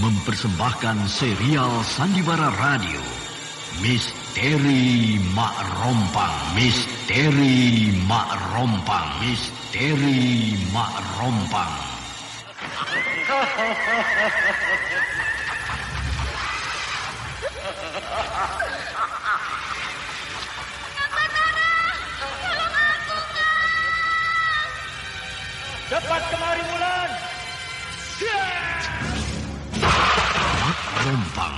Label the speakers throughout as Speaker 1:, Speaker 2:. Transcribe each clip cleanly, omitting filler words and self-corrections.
Speaker 1: mempersembahkan serial Sandiwara Radio Misteri Mak Rompang. Misteri Mak Rompang. Misteri Mak Rompang.
Speaker 2: Cepat kemari, Wulan.
Speaker 1: Mak Rompang.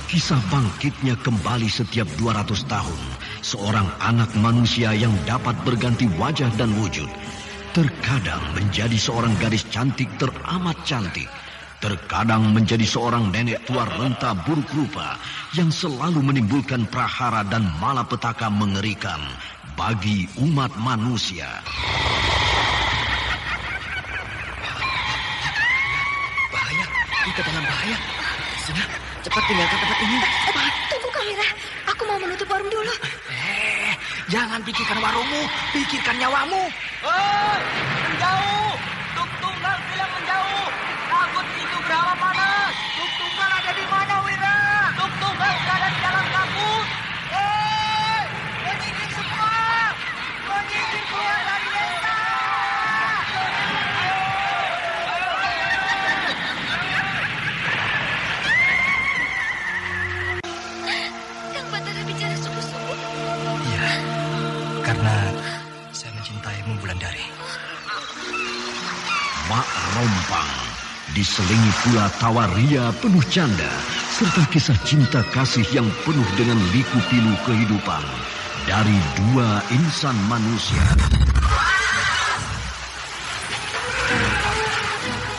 Speaker 1: Kisah bangkitnya kembali setiap 200 tahun. Seorang anak manusia yang dapat berganti wajah dan wujud. Terkadang menjadi seorang gadis cantik teramat cantik. Terkadang menjadi seorang nenek tua renta buruk rupa yang selalu menimbulkan prahara dan malapetaka mengerikan bagi umat manusia.
Speaker 2: Bahaya, kita dalam bahaya. Sina, cepat tinggalkan tempat ini.
Speaker 3: Cepat. Tunggu, Kamera. Aku mau menutup warung dulu.
Speaker 2: Jangan pikirkan warungmu, pikirkan nyawamu. Hei, menjauh. Tuk Tunggal bilang menjauh. Takut itu berawa panas. Tuk Tunggal ada di mana, Wira? Tuk Tunggal berada di dalam kabut. Hei, menyingkir semua. Menyingkir keluar dari desa.
Speaker 3: Kang Batara bicara sungguh-sungguh.
Speaker 2: Iya, karena saya mencintaimu, Wulandari.
Speaker 1: Mak Rompang diselingi pula tawa ria penuh canda serta kisah cinta kasih yang penuh dengan liku-pilu kehidupan dari dua insan manusia.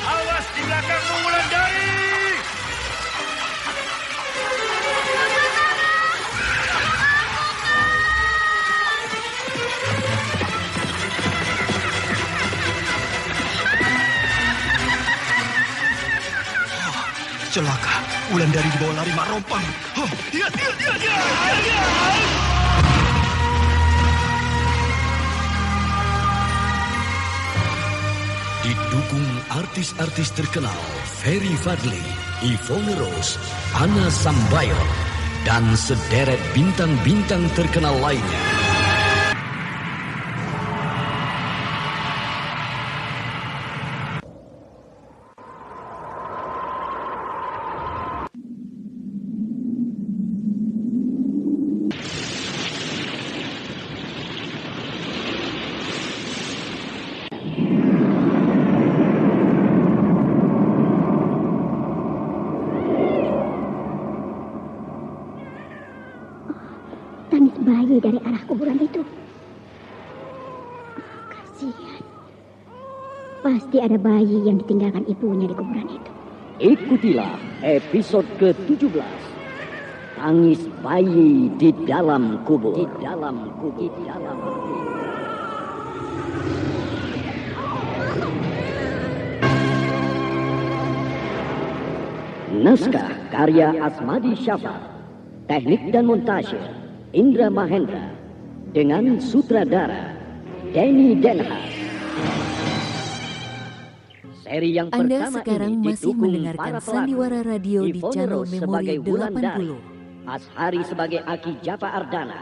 Speaker 2: Awas di belakangmu, Wulandari. Celaka, Wulandari dibawa lari Mak Rompang. Dia.
Speaker 1: Didukung artis-artis terkenal Ferry Fadli, Yvonne Rose, Anna Sambayon, dan sederet bintang-bintang terkenal lainnya.
Speaker 4: Tangis bayi dari arah kuburan itu. Kasihan. Pasti ada bayi yang ditinggalkan ibunya di kuburan itu.
Speaker 5: Ikutilah episode ke-17. Tangis bayi di dalam kubur. Di dalam kubur. Di dalam kubur. Naskah karya Asmadi Syafar. Teknik dan montase Indra Mahendra, dengan sutradara Denny Denhas. Seri yang
Speaker 6: Anda
Speaker 5: pertama
Speaker 6: sekarang
Speaker 5: ini
Speaker 6: masih
Speaker 5: didukung
Speaker 6: mendengarkan
Speaker 5: para pelaku.
Speaker 6: Sandiwara Radio di
Speaker 5: Yvonne
Speaker 6: channel
Speaker 5: Rose
Speaker 6: Memori
Speaker 5: sebagai Wulandari,
Speaker 6: 80.
Speaker 5: Ashari sebagai Aki Japa Ardana,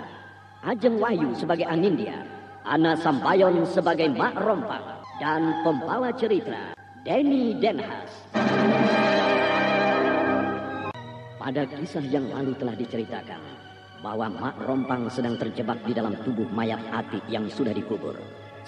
Speaker 5: Ajeng Wahyu sebagai Anindya, Ana Sambayon sebagai Mak Rompang, dan pembawa cerita Denny Denhas. Pada kisah yang lalu telah diceritakan bahwa Mak Rompang sedang terjebak di dalam tubuh mayat Atik yang sudah dikubur.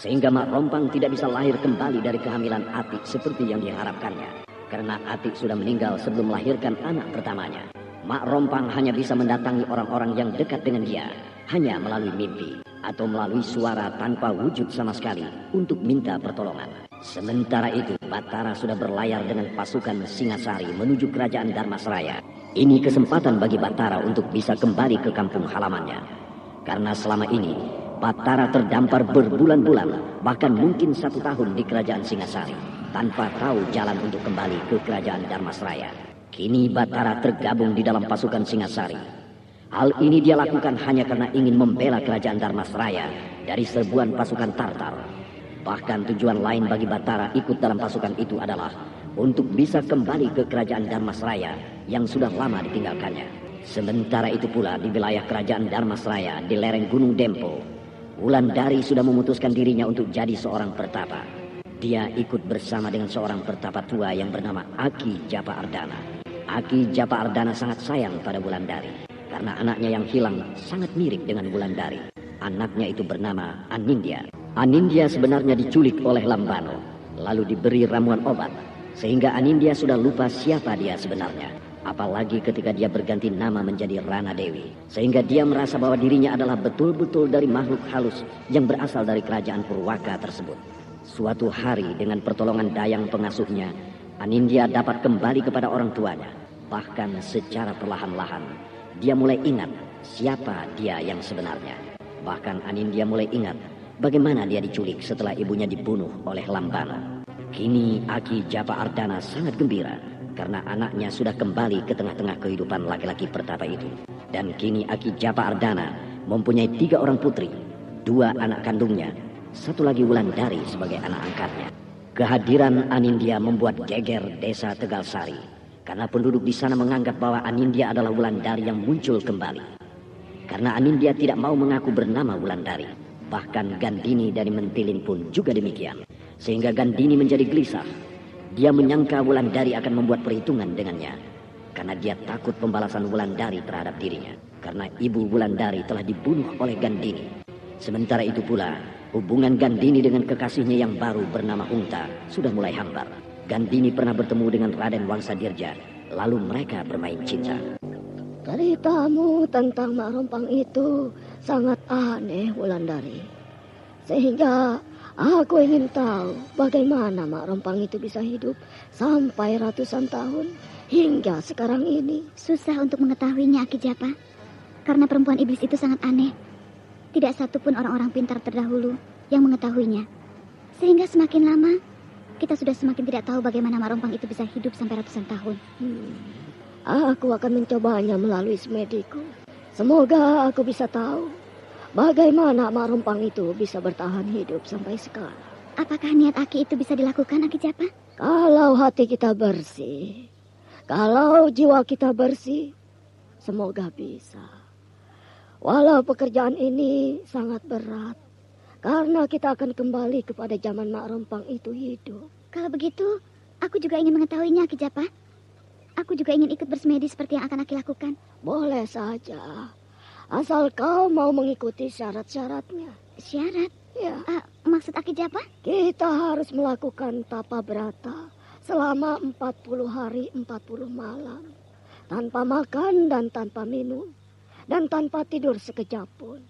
Speaker 5: Sehingga Mak Rompang tidak bisa lahir kembali dari kehamilan Atik seperti yang diharapkannya. Karena Atik sudah meninggal sebelum melahirkan anak pertamanya. Mak Rompang hanya bisa mendatangi orang-orang yang dekat dengan dia. Hanya melalui mimpi atau melalui suara tanpa wujud sama sekali untuk minta pertolongan. Sementara itu Batara sudah berlayar dengan pasukan Singasari menuju kerajaan Dharmasraya. Ini kesempatan bagi Batara untuk bisa kembali ke kampung halamannya. Karena selama ini Batara terdampar berbulan-bulan, bahkan mungkin 1 tahun di kerajaan Singasari, tanpa tahu jalan untuk kembali ke kerajaan Dharmasraya. Kini Batara tergabung di dalam pasukan Singasari. Hal ini dia lakukan hanya karena ingin membela kerajaan Dharmasraya dari serbuan pasukan Tartar. Bahkan tujuan lain bagi Batara ikut dalam pasukan itu adalah untuk bisa kembali ke kerajaan Dharmasraya yang sudah lama ditinggalkannya. Sementara itu pula di wilayah kerajaan Dharmasraya di lereng Gunung Dempo, Wulandari sudah memutuskan dirinya untuk jadi seorang pertapa. Dia ikut bersama dengan seorang pertapa tua yang bernama Aki Japa Ardana. Aki Japa Ardana sangat sayang pada Wulandari karena anaknya yang hilang sangat mirip dengan Wulandari. Anaknya itu bernama Anindya. Anindya sebenarnya diculik oleh Lambano, lalu diberi ramuan obat, sehingga Anindya sudah lupa siapa dia sebenarnya. Apalagi ketika dia berganti nama menjadi Rana Dewi, sehingga dia merasa bahwa dirinya adalah betul-betul dari makhluk halus yang berasal dari kerajaan Purwaka tersebut. Suatu hari dengan pertolongan dayang pengasuhnya, Anindya dapat kembali kepada orang tuanya. Bahkan secara perlahan-lahan, dia mulai ingat siapa dia yang sebenarnya. Bahkan Anindya mulai ingat bagaimana dia diculik setelah ibunya dibunuh oleh Lambano. Kini Aki Japa Ardana sangat gembira karena anaknya sudah kembali ke tengah-tengah kehidupan laki-laki pertapa itu. Dan kini Aki Japa Ardana mempunyai 3 orang putri, 2 anak kandungnya, 1 lagi Wulandari sebagai anak angkatnya. Kehadiran Anindya membuat geger desa Tegalsari karena penduduk di sana menganggap bahwa Anindya adalah Wulandari yang muncul kembali. Karena Anindya tidak mau mengaku bernama Wulandari. Bahkan Gandini dari Mentilin pun juga demikian. Sehingga Gandini menjadi gelisah. Dia menyangka Wulandari akan membuat perhitungan dengannya. Karena dia takut pembalasan Wulandari terhadap dirinya. Karena ibu Wulandari telah dibunuh oleh Gandini. Sementara itu pula, hubungan Gandini dengan kekasihnya yang baru bernama Unta sudah mulai hambar. Gandini pernah bertemu dengan Raden Wangsadirja. Lalu mereka bermain cinta.
Speaker 6: Ceritamu tentang Mak Rompang itu sangat aneh, Wulandari. Sehingga aku ingin tahu bagaimana Mak Rompang itu bisa hidup sampai ratusan tahun hingga sekarang ini.
Speaker 4: Susah untuk mengetahuinya, Aki Japa. Karena perempuan iblis itu sangat aneh. Tidak satu pun orang-orang pintar terdahulu yang mengetahuinya. Sehingga semakin lama, kita sudah semakin tidak tahu bagaimana Mak Rompang itu bisa hidup sampai ratusan tahun.
Speaker 6: Aku akan mencobanya melalui semediku. Semoga aku bisa tahu bagaimana Mak Rompang itu bisa bertahan hidup sampai sekarang.
Speaker 4: Apakah niat Aki itu bisa dilakukan, Aki Japa?
Speaker 6: Kalau hati kita bersih, kalau jiwa kita bersih, semoga bisa. Walau pekerjaan ini sangat berat, karena kita akan kembali kepada zaman Mak Rompang itu hidup.
Speaker 4: Kalau begitu, aku juga ingin mengetahuinya, Aki Japa. Aku juga ingin ikut bersemedi seperti yang akan Aki lakukan.
Speaker 6: Boleh saja, asal kau mau mengikuti syarat-syaratnya.
Speaker 4: Syarat?
Speaker 6: Ya.
Speaker 4: Maksud Aki Japa?
Speaker 6: Kita harus melakukan tapa brata selama 40 hari 40 malam. Tanpa makan dan tanpa minum. Dan tanpa tidur sekejap pun.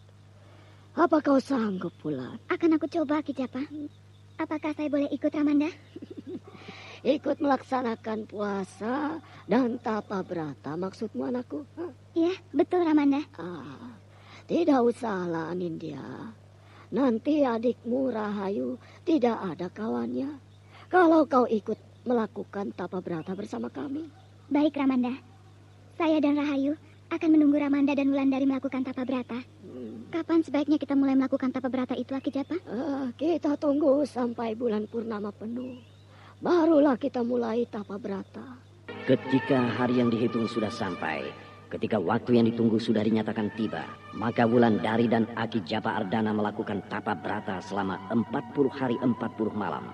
Speaker 6: Apa kau sanggup, Wulan?
Speaker 4: Akan aku coba, Aki Japa. Apakah saya boleh ikut, Ramanda?
Speaker 6: Ikut melaksanakan puasa dan tapa brata maksudmu, anakku?
Speaker 4: Iya, betul, Ramanda.
Speaker 6: Tidak usahlah, Anindya. Nanti adikmu Rahayu tidak ada kawannya kalau kau ikut melakukan tapa brata bersama kami.
Speaker 4: Baik, Ramanda. Saya dan Rahayu akan menunggu Ramanda dan Wulandari melakukan tapa brata. Kapan sebaiknya kita mulai melakukan tapa brata itu, Aki Japa?
Speaker 6: Kita tunggu sampai bulan purnama penuh. Barulah kita mulai tapa brata.
Speaker 5: Ketika hari yang dihitung sudah sampai, ketika waktu yang ditunggu sudah dinyatakan tiba, maka Wulandari dan Aki Japa Ardana melakukan tapa brata selama 40 hari 40 malam.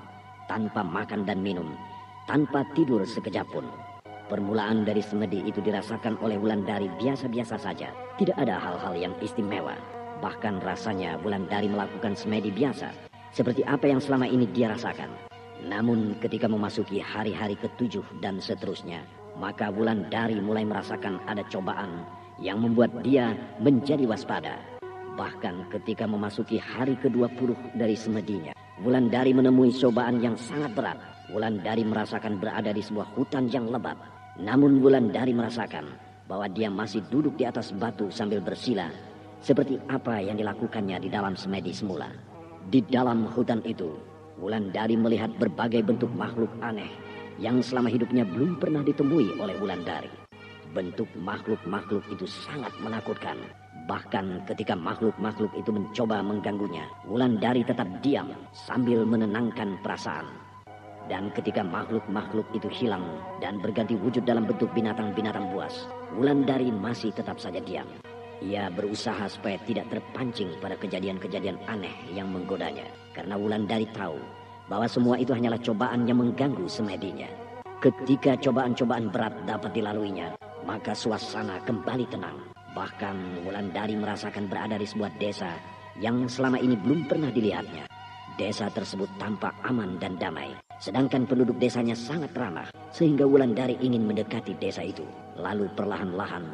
Speaker 5: Tanpa makan dan minum, tanpa tidur sekejap pun. Permulaan dari semedi itu dirasakan oleh Wulandari biasa-biasa saja. Tidak ada hal-hal yang istimewa. Bahkan rasanya Wulandari melakukan semedi biasa, seperti apa yang selama ini dia rasakan. Namun ketika memasuki hari-hari ke-7 dan seterusnya, maka Wulandari mulai merasakan ada cobaan yang membuat dia menjadi waspada. Bahkan ketika memasuki hari ke-20 dari semedinya, Wulandari menemui cobaan yang sangat berat. Wulandari merasakan berada di sebuah hutan yang lebat. Namun Wulandari merasakan bahwa dia masih duduk di atas batu sambil bersila, seperti apa yang dilakukannya di dalam semedi semula. Di dalam hutan itu, Wulandari melihat berbagai bentuk makhluk aneh yang selama hidupnya belum pernah ditemui oleh Wulandari. Bentuk makhluk-makhluk itu sangat menakutkan. Bahkan ketika makhluk-makhluk itu mencoba mengganggunya, Wulandari tetap diam sambil menenangkan perasaan. Dan ketika makhluk-makhluk itu hilang dan berganti wujud dalam bentuk binatang-binatang buas, Wulandari masih tetap saja diam. Ia berusaha supaya tidak terpancing pada kejadian-kejadian aneh yang menggodanya. Karena Wulandari tahu bahwa semua itu hanyalah cobaan yang mengganggu semedinya. Ketika cobaan-cobaan berat dapat dilaluinya, maka suasana kembali tenang. Bahkan Wulandari merasakan berada di sebuah desa yang selama ini belum pernah dilihatnya. Desa tersebut tampak aman dan damai. Sedangkan penduduk desanya sangat ramah, sehingga Wulandari ingin mendekati desa itu. Lalu perlahan-lahan,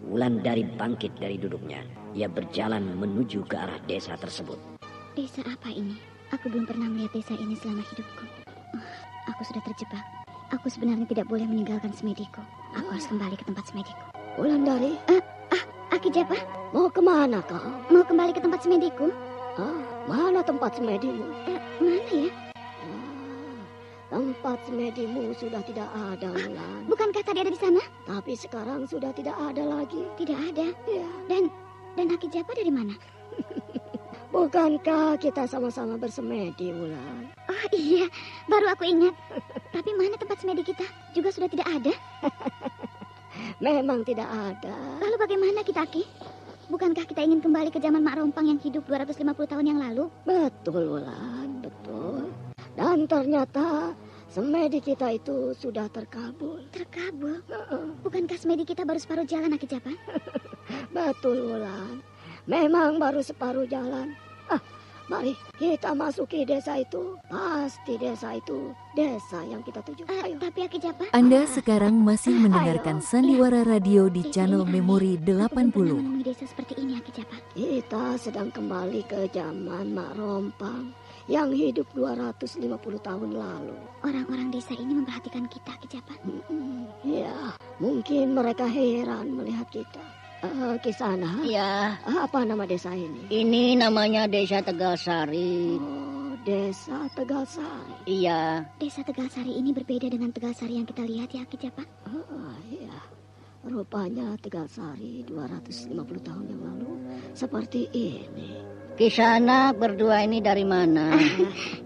Speaker 5: Wulandari bangkit dari duduknya. Ia berjalan menuju ke arah desa tersebut.
Speaker 4: Desa apa ini? Aku belum pernah melihat desa ini selama hidupku. Aku sudah terjebak. Aku sebenarnya tidak boleh meninggalkan semediku. Aku harus kembali ke tempat semediku.
Speaker 6: Wulandari,
Speaker 4: Aki Japa,
Speaker 6: mau kemana kau?
Speaker 4: mau kembali ke tempat semediku?
Speaker 6: Mana tempat semedimu?
Speaker 4: Mana ya?
Speaker 6: Tempat semedimu sudah tidak ada, Wulan.
Speaker 4: Bukankah tadi ada di sana?
Speaker 6: Tapi sekarang sudah tidak ada lagi.
Speaker 4: Tidak ada.
Speaker 6: Ya.
Speaker 4: Dan Aki Japa dari mana?
Speaker 6: Bukankah kita sama-sama bersemedi, Wulan?
Speaker 4: Oh iya, baru aku ingat. Tapi mana tempat semedi kita? Juga sudah tidak ada.
Speaker 6: Memang tidak ada.
Speaker 4: Lalu bagaimana kita, Ki? Bukankah kita ingin kembali ke zaman Mak Rompang yang hidup 250 tahun yang lalu?
Speaker 6: Betul, Wulan, betul. Dan ternyata semedi kita itu sudah terkabul.
Speaker 4: Terkabul? Bukankah semedi kita baru separuh jalan, Aki Japa?
Speaker 6: Betul, Wulan. Memang baru separuh jalan. Mari kita masuki desa itu. Pasti desa itu desa yang kita tuju. Ayo.
Speaker 4: Tapi Aki Japa,
Speaker 7: Anda sekarang masih mendengarkan Sandiwara Radio di channel Memori 80.
Speaker 4: menemui desa seperti ini, Aki Japa.
Speaker 6: Kita sedang kembali ke zaman Mak Rompang yang hidup 250 tahun lalu.
Speaker 4: Orang-orang desa ini memperhatikan kita, Aki Japa.
Speaker 6: Ya, mungkin mereka heran melihat kita. Kisana,
Speaker 8: Ya,
Speaker 6: apa nama desa ini?
Speaker 8: ini namanya Desa Tegalsari.
Speaker 6: Oh, Desa Tegalsari.
Speaker 8: Iya,
Speaker 4: Desa Tegalsari ini berbeda dengan Tegalsari yang kita lihat ya, Aki Japa.
Speaker 6: Iya. Rupanya Tegalsari 250 tahun yang lalu seperti ini.
Speaker 8: Kisana berdua ini dari mana?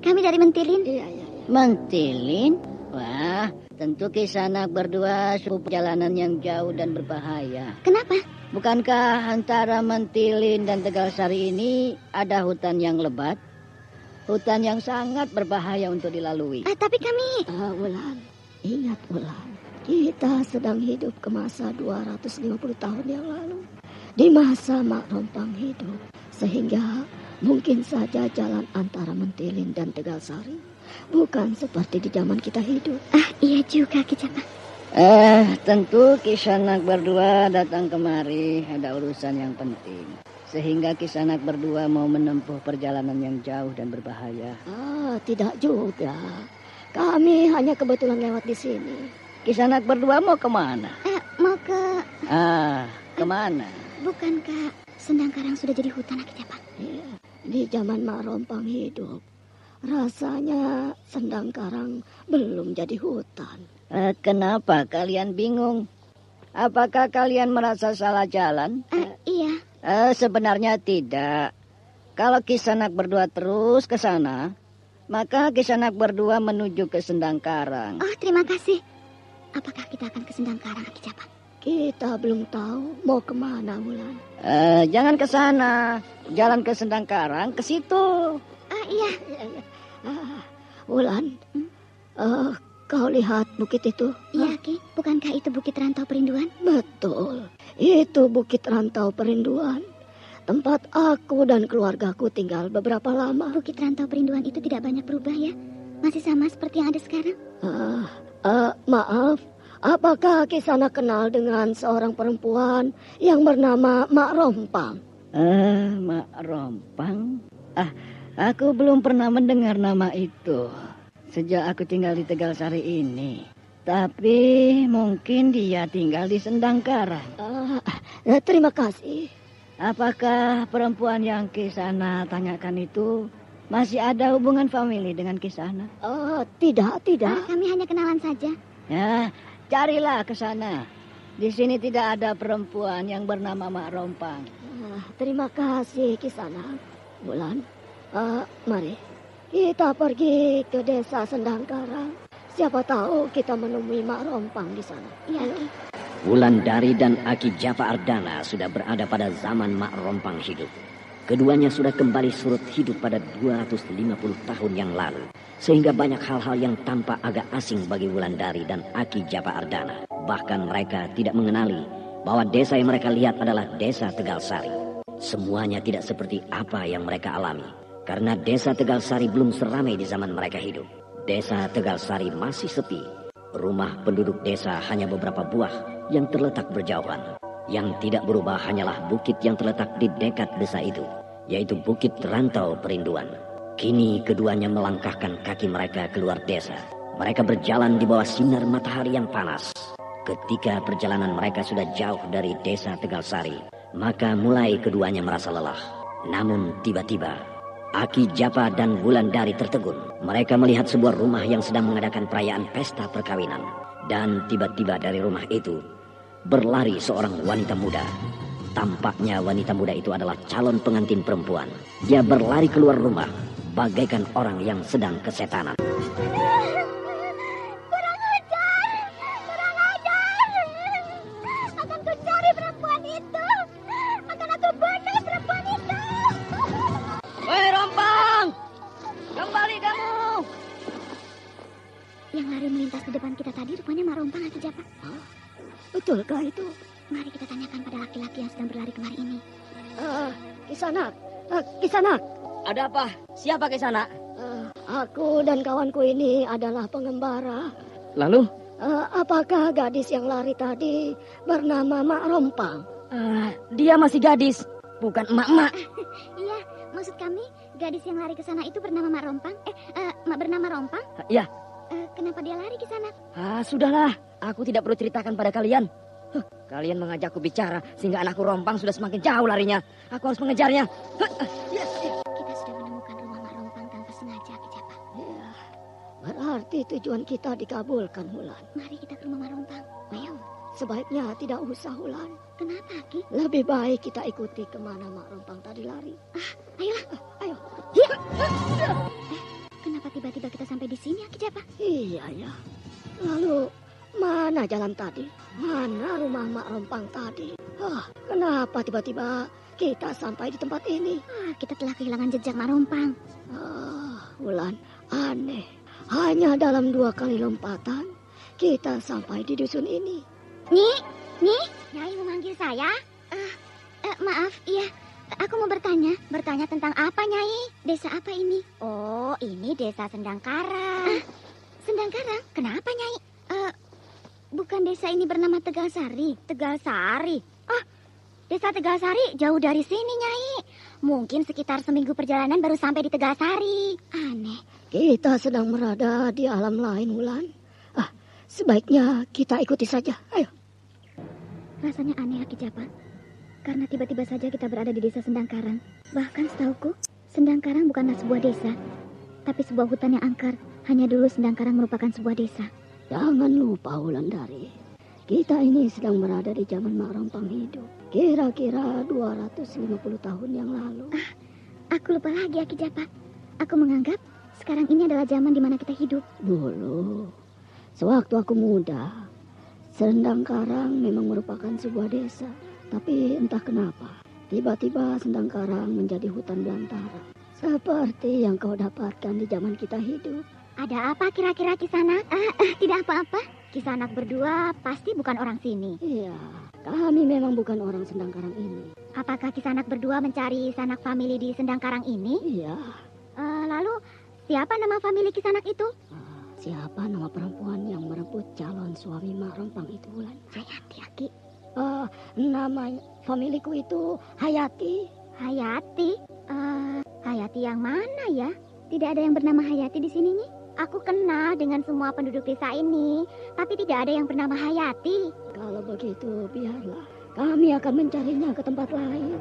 Speaker 4: Kami dari Mentilin.
Speaker 6: Iya.
Speaker 8: Mentilin? Wah, tentu Kisana berdua cukup perjalanan yang jauh dan berbahaya.
Speaker 4: Kenapa?
Speaker 8: Bukankah antara Mentilin dan Tegalsari ini ada hutan yang lebat? Hutan yang sangat berbahaya untuk dilalui.
Speaker 4: Tapi kami...
Speaker 6: Wulan, ingat Wulan. Kita sedang hidup ke masa 250 tahun yang lalu. Di masa Mak Rompang hidup. Sehingga mungkin saja jalan antara Mentilin dan Tegalsari bukan seperti di zaman kita hidup.
Speaker 4: Iya juga, Ki Japa.
Speaker 8: Tentu Kisanak berdua datang kemari ada urusan yang penting. Sehingga Kisanak berdua mau menempuh perjalanan yang jauh dan berbahaya.
Speaker 6: Tidak juga. Kami hanya kebetulan lewat di sini.
Speaker 8: Kisanak berdua mau kemana?
Speaker 4: Mau ke...
Speaker 8: Kemana?
Speaker 4: Bukankah Sendang Karang sudah jadi hutan, Aki Japa?
Speaker 6: Iya, di zaman Mak Rompang hidup. Rasanya Sendang Karang belum jadi hutan.
Speaker 8: Kenapa kalian bingung? Apakah kalian merasa salah jalan?
Speaker 4: Iya.
Speaker 8: Sebenarnya tidak. Kalau Kisanak berdua terus ke sana, maka Kisanak berdua menuju ke Sendang Karang.
Speaker 4: Oh, terima kasih. Apakah kita akan ke Sendang Karang, Aki Japa?
Speaker 6: Kita belum tahu mau kemana, Wulan.
Speaker 8: Jangan ke sana. Jalan ke Sendang Karang, ke situ.
Speaker 4: Iya.
Speaker 6: Wulan, kau lihat bukit itu?
Speaker 4: Iya, Ki. Bukankah itu Bukit Rantau Perinduan?
Speaker 6: Betul. Itu Bukit Rantau Perinduan. Tempat aku dan keluargaku tinggal beberapa lama.
Speaker 4: Bukit Rantau Perinduan itu tidak banyak berubah ya? Masih sama seperti yang ada sekarang?
Speaker 6: Maaf. Apakah Kisana kenal dengan seorang perempuan yang bernama Mak Rompang?
Speaker 8: Mak Rompang? Aku belum pernah mendengar nama itu sejak aku tinggal di Tegalsari ini. Tapi mungkin dia tinggal di Sendang Karang.
Speaker 6: Terima kasih.
Speaker 8: Apakah perempuan yang Kisana tanyakan itu masih ada hubungan famili dengan Kisana?
Speaker 6: Tidak.
Speaker 4: Kami hanya kenalan saja.
Speaker 8: Ya, carilah ke sana. Di sini tidak ada perempuan yang bernama Mak Rompang.
Speaker 6: Terima kasih Kisana. Wulan, mari kita pergi ke desa Sendangkarang. Siapa tahu kita menemui Mak Rompang di sana.
Speaker 4: Iya,
Speaker 6: Ayo.
Speaker 4: Ki.
Speaker 5: Wulandari dan Aki Japa Ardana sudah berada pada zaman Mak Rompang hidup. Keduanya sudah kembali surut hidup pada 250 tahun yang lalu. Sehingga banyak hal-hal yang tampak agak asing bagi Wulandari dan Aki Japa Ardana. Bahkan mereka tidak mengenali bahwa desa yang mereka lihat adalah desa Tegalsari. Semuanya tidak seperti apa yang mereka alami. Karena desa Tegalsari belum seramai di zaman mereka hidup. Desa Tegalsari masih sepi. Rumah penduduk desa hanya beberapa buah yang terletak berjauhan. Yang tidak berubah hanyalah bukit yang terletak di dekat desa itu, yaitu Bukit Rantau Perinduan. Kini keduanya melangkahkan kaki mereka keluar desa. Mereka berjalan di bawah sinar matahari yang panas. Ketika perjalanan mereka sudah jauh dari desa Tegalsari, maka mulai keduanya merasa lelah. Namun tiba-tiba, Aki Japa dan Wulandari tertegun. Mereka melihat sebuah rumah yang sedang mengadakan perayaan pesta perkawinan. Dan tiba-tiba dari rumah itu, berlari seorang wanita muda. Tampaknya wanita muda itu adalah calon pengantin perempuan. Dia berlari keluar rumah, bagaikan orang yang sedang kesetanan.
Speaker 4: Kurang ajar! Kurang ajar! Akan ku cari perempuan itu! Akan aku bunuh perempuan itu!
Speaker 8: Woi Rompang! Kembali kamu!
Speaker 4: Yang lari melintas di depan kita tadi rupanya Mak Rompang, Aki Japa.
Speaker 6: Betulkah itu?
Speaker 4: Mari kita tanyakan pada laki-laki yang sedang berlari kemari ini.
Speaker 6: Kisanak. Kisanak.
Speaker 8: Ada apa? Siapa ke sana?
Speaker 6: Aku dan kawanku ini adalah pengembara.
Speaker 8: Lalu?
Speaker 6: Apakah gadis yang lari tadi bernama Mak Rompang?
Speaker 8: Dia masih gadis, bukan emak-emak.
Speaker 4: Iya, maksud kami gadis yang lari ke sana itu bernama Mak Rompang. Bernama Rompang?
Speaker 8: Iya.
Speaker 4: Kenapa dia lari ke sana?
Speaker 8: Sudahlah, aku tidak perlu ceritakan pada kalian. Kalian mengajakku bicara sehingga anakku Rompang sudah semakin jauh larinya. Aku harus mengejarnya.
Speaker 4: Kita sudah menemukan rumah Mak Rompang tanpa sengaja, Aki Japa.
Speaker 6: Ya, berarti tujuan kita dikabulkan, Wulan.
Speaker 4: Mari kita ke rumah Mak Rompang.
Speaker 6: Ayo, sebaiknya tidak usah, Wulan.
Speaker 4: Kenapa, Ki?
Speaker 6: Lebih baik kita ikuti kemana Mak Rompang tadi lari.
Speaker 4: Ayolah.
Speaker 6: Ayo.
Speaker 4: Kenapa tiba-tiba kita sampai di sini, Aki Japa?
Speaker 6: Iya ya. Lalu mana jalan tadi? Mana rumah Mak Rompang tadi? Kenapa tiba-tiba kita sampai di tempat ini?
Speaker 4: Kita telah kehilangan jejak Mak Rompang.
Speaker 6: Wulan, aneh. Hanya dalam 2 kali lompatan kita sampai di dusun ini.
Speaker 4: Nyi, Nyai memanggil saya? Maaf, iya. Aku mau bertanya tentang apa, Nyai? Desa apa ini? Oh, ini desa Sendangkarang. Sendangkarang? Kenapa, Nyai? Bukan desa ini bernama Tegalsari. Tegalsari? Desa Tegalsari jauh dari sini, Nyai. Mungkin sekitar seminggu perjalanan baru sampai di Tegalsari. Aneh.
Speaker 6: Kita sedang berada di alam lain, Wulan. Sebaiknya kita ikuti saja. Ayo.
Speaker 4: Rasanya aneh, Aki Japa. Karena tiba-tiba saja kita berada di desa Sendangkarang. Bahkan setauku, Sendangkarang bukanlah sebuah desa, tapi sebuah hutan yang angker. Hanya dulu Sendangkarang merupakan sebuah desa.
Speaker 6: Jangan lupa, Wulandari. Kita ini sedang berada di zaman Mak Rompang hidup. Kira-kira 250 tahun yang lalu.
Speaker 4: Aku lupa lagi, Aki Japa. Aku menganggap sekarang ini adalah zaman di mana kita hidup.
Speaker 6: Dulu, sewaktu aku muda, Sendangkarang memang merupakan sebuah desa. Tapi entah kenapa, tiba-tiba Sendangkarang menjadi hutan belantara. Seperti yang kau dapatkan di zaman kita hidup.
Speaker 4: Ada apa kira-kira Kisanak? Tidak apa-apa. Kisanak berdua pasti bukan orang sini.
Speaker 6: Iya, kami memang bukan orang Sendangkarang ini.
Speaker 4: Apakah Kisanak berdua mencari sanak famili di Sendangkarang ini?
Speaker 6: Iya.
Speaker 4: Lalu, siapa nama famili Kisanak itu?
Speaker 6: Siapa nama perempuan yang merebut calon suami Mak Rompang itu, Wulan?
Speaker 4: Hayati, Aki.
Speaker 6: Nama familiku itu Hayati.
Speaker 4: Hayati? Hayati yang mana ya? Tidak ada yang bernama Hayati di sini nih. Aku kenal dengan semua penduduk desa ini, tapi tidak ada yang bernama Hayati.
Speaker 6: Kalau begitu, biarlah. Kami akan mencarinya ke tempat lain.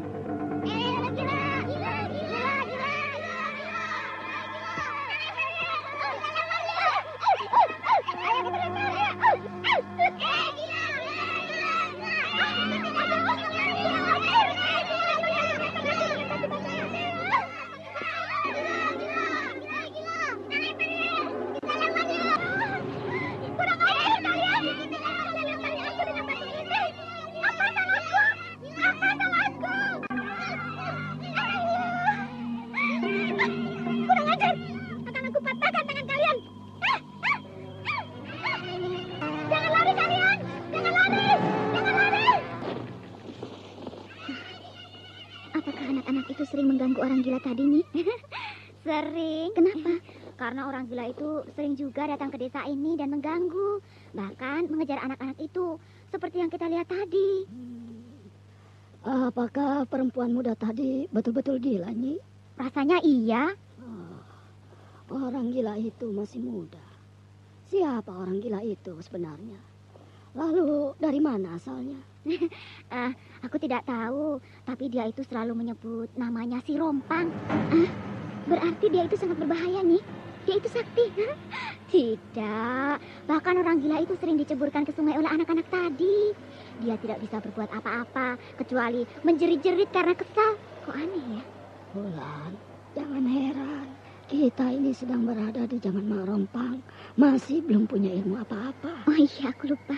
Speaker 4: orang gila tadi nih?
Speaker 6: Sering.
Speaker 4: Kenapa?
Speaker 6: Karena orang gila itu sering juga datang ke desa ini dan mengganggu. Bahkan mengejar anak-anak itu. Seperti yang kita lihat tadi.
Speaker 8: Apakah perempuan muda tadi betul-betul gila, Nyi?
Speaker 6: Rasanya iya.
Speaker 8: Orang gila itu masih muda. Siapa orang gila itu sebenarnya? Lalu dari mana asalnya?
Speaker 6: Aku tidak tahu. Tapi dia itu selalu menyebut namanya si Rompang.
Speaker 4: Berarti dia itu sangat berbahaya nih. Dia itu sakti.
Speaker 6: Tidak. Bahkan orang gila itu sering diceburkan ke sungai oleh anak-anak tadi. Dia tidak bisa berbuat apa-apa kecuali menjerit-jerit karena kesal. Kok aneh ya?
Speaker 8: Wulan, jangan heran. Kita ini sedang berada di zaman Mak Rompang. Masih belum punya ilmu apa-apa.
Speaker 6: Oh iya, aku lupa.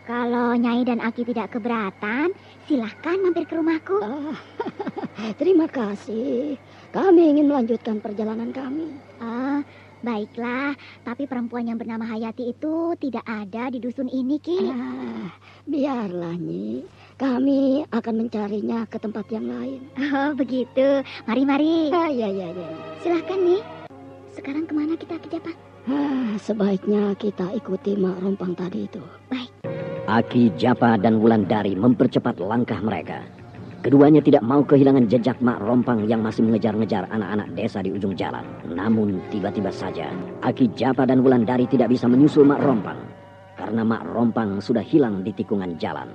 Speaker 6: Kalau Nyai dan Aki tidak keberatan, silahkan mampir ke rumahku.
Speaker 8: Terima kasih. Kami ingin melanjutkan perjalanan kami.
Speaker 6: Baiklah. Tapi perempuan yang bernama Hayati itu tidak ada di dusun ini, Ki.
Speaker 8: Biarlah, Nyi. Kami akan mencarinya ke tempat yang lain.
Speaker 6: Oh, begitu. Mari.
Speaker 8: Iya.
Speaker 6: Silahkan, nih. Sekarang kemana kita, Ki Japa?
Speaker 8: Sebaiknya kita ikuti Mak Rompang tadi itu.
Speaker 6: Baik.
Speaker 5: Aki, Japa, dan Wulandari mempercepat langkah mereka. Keduanya tidak mau kehilangan jejak Mak Rompang yang masih mengejar-ngejar anak-anak desa di ujung jalan. Namun tiba-tiba saja Aki, Japa, dan Wulandari tidak bisa menyusul Mak Rompang. Karena Mak Rompang sudah hilang di tikungan jalan.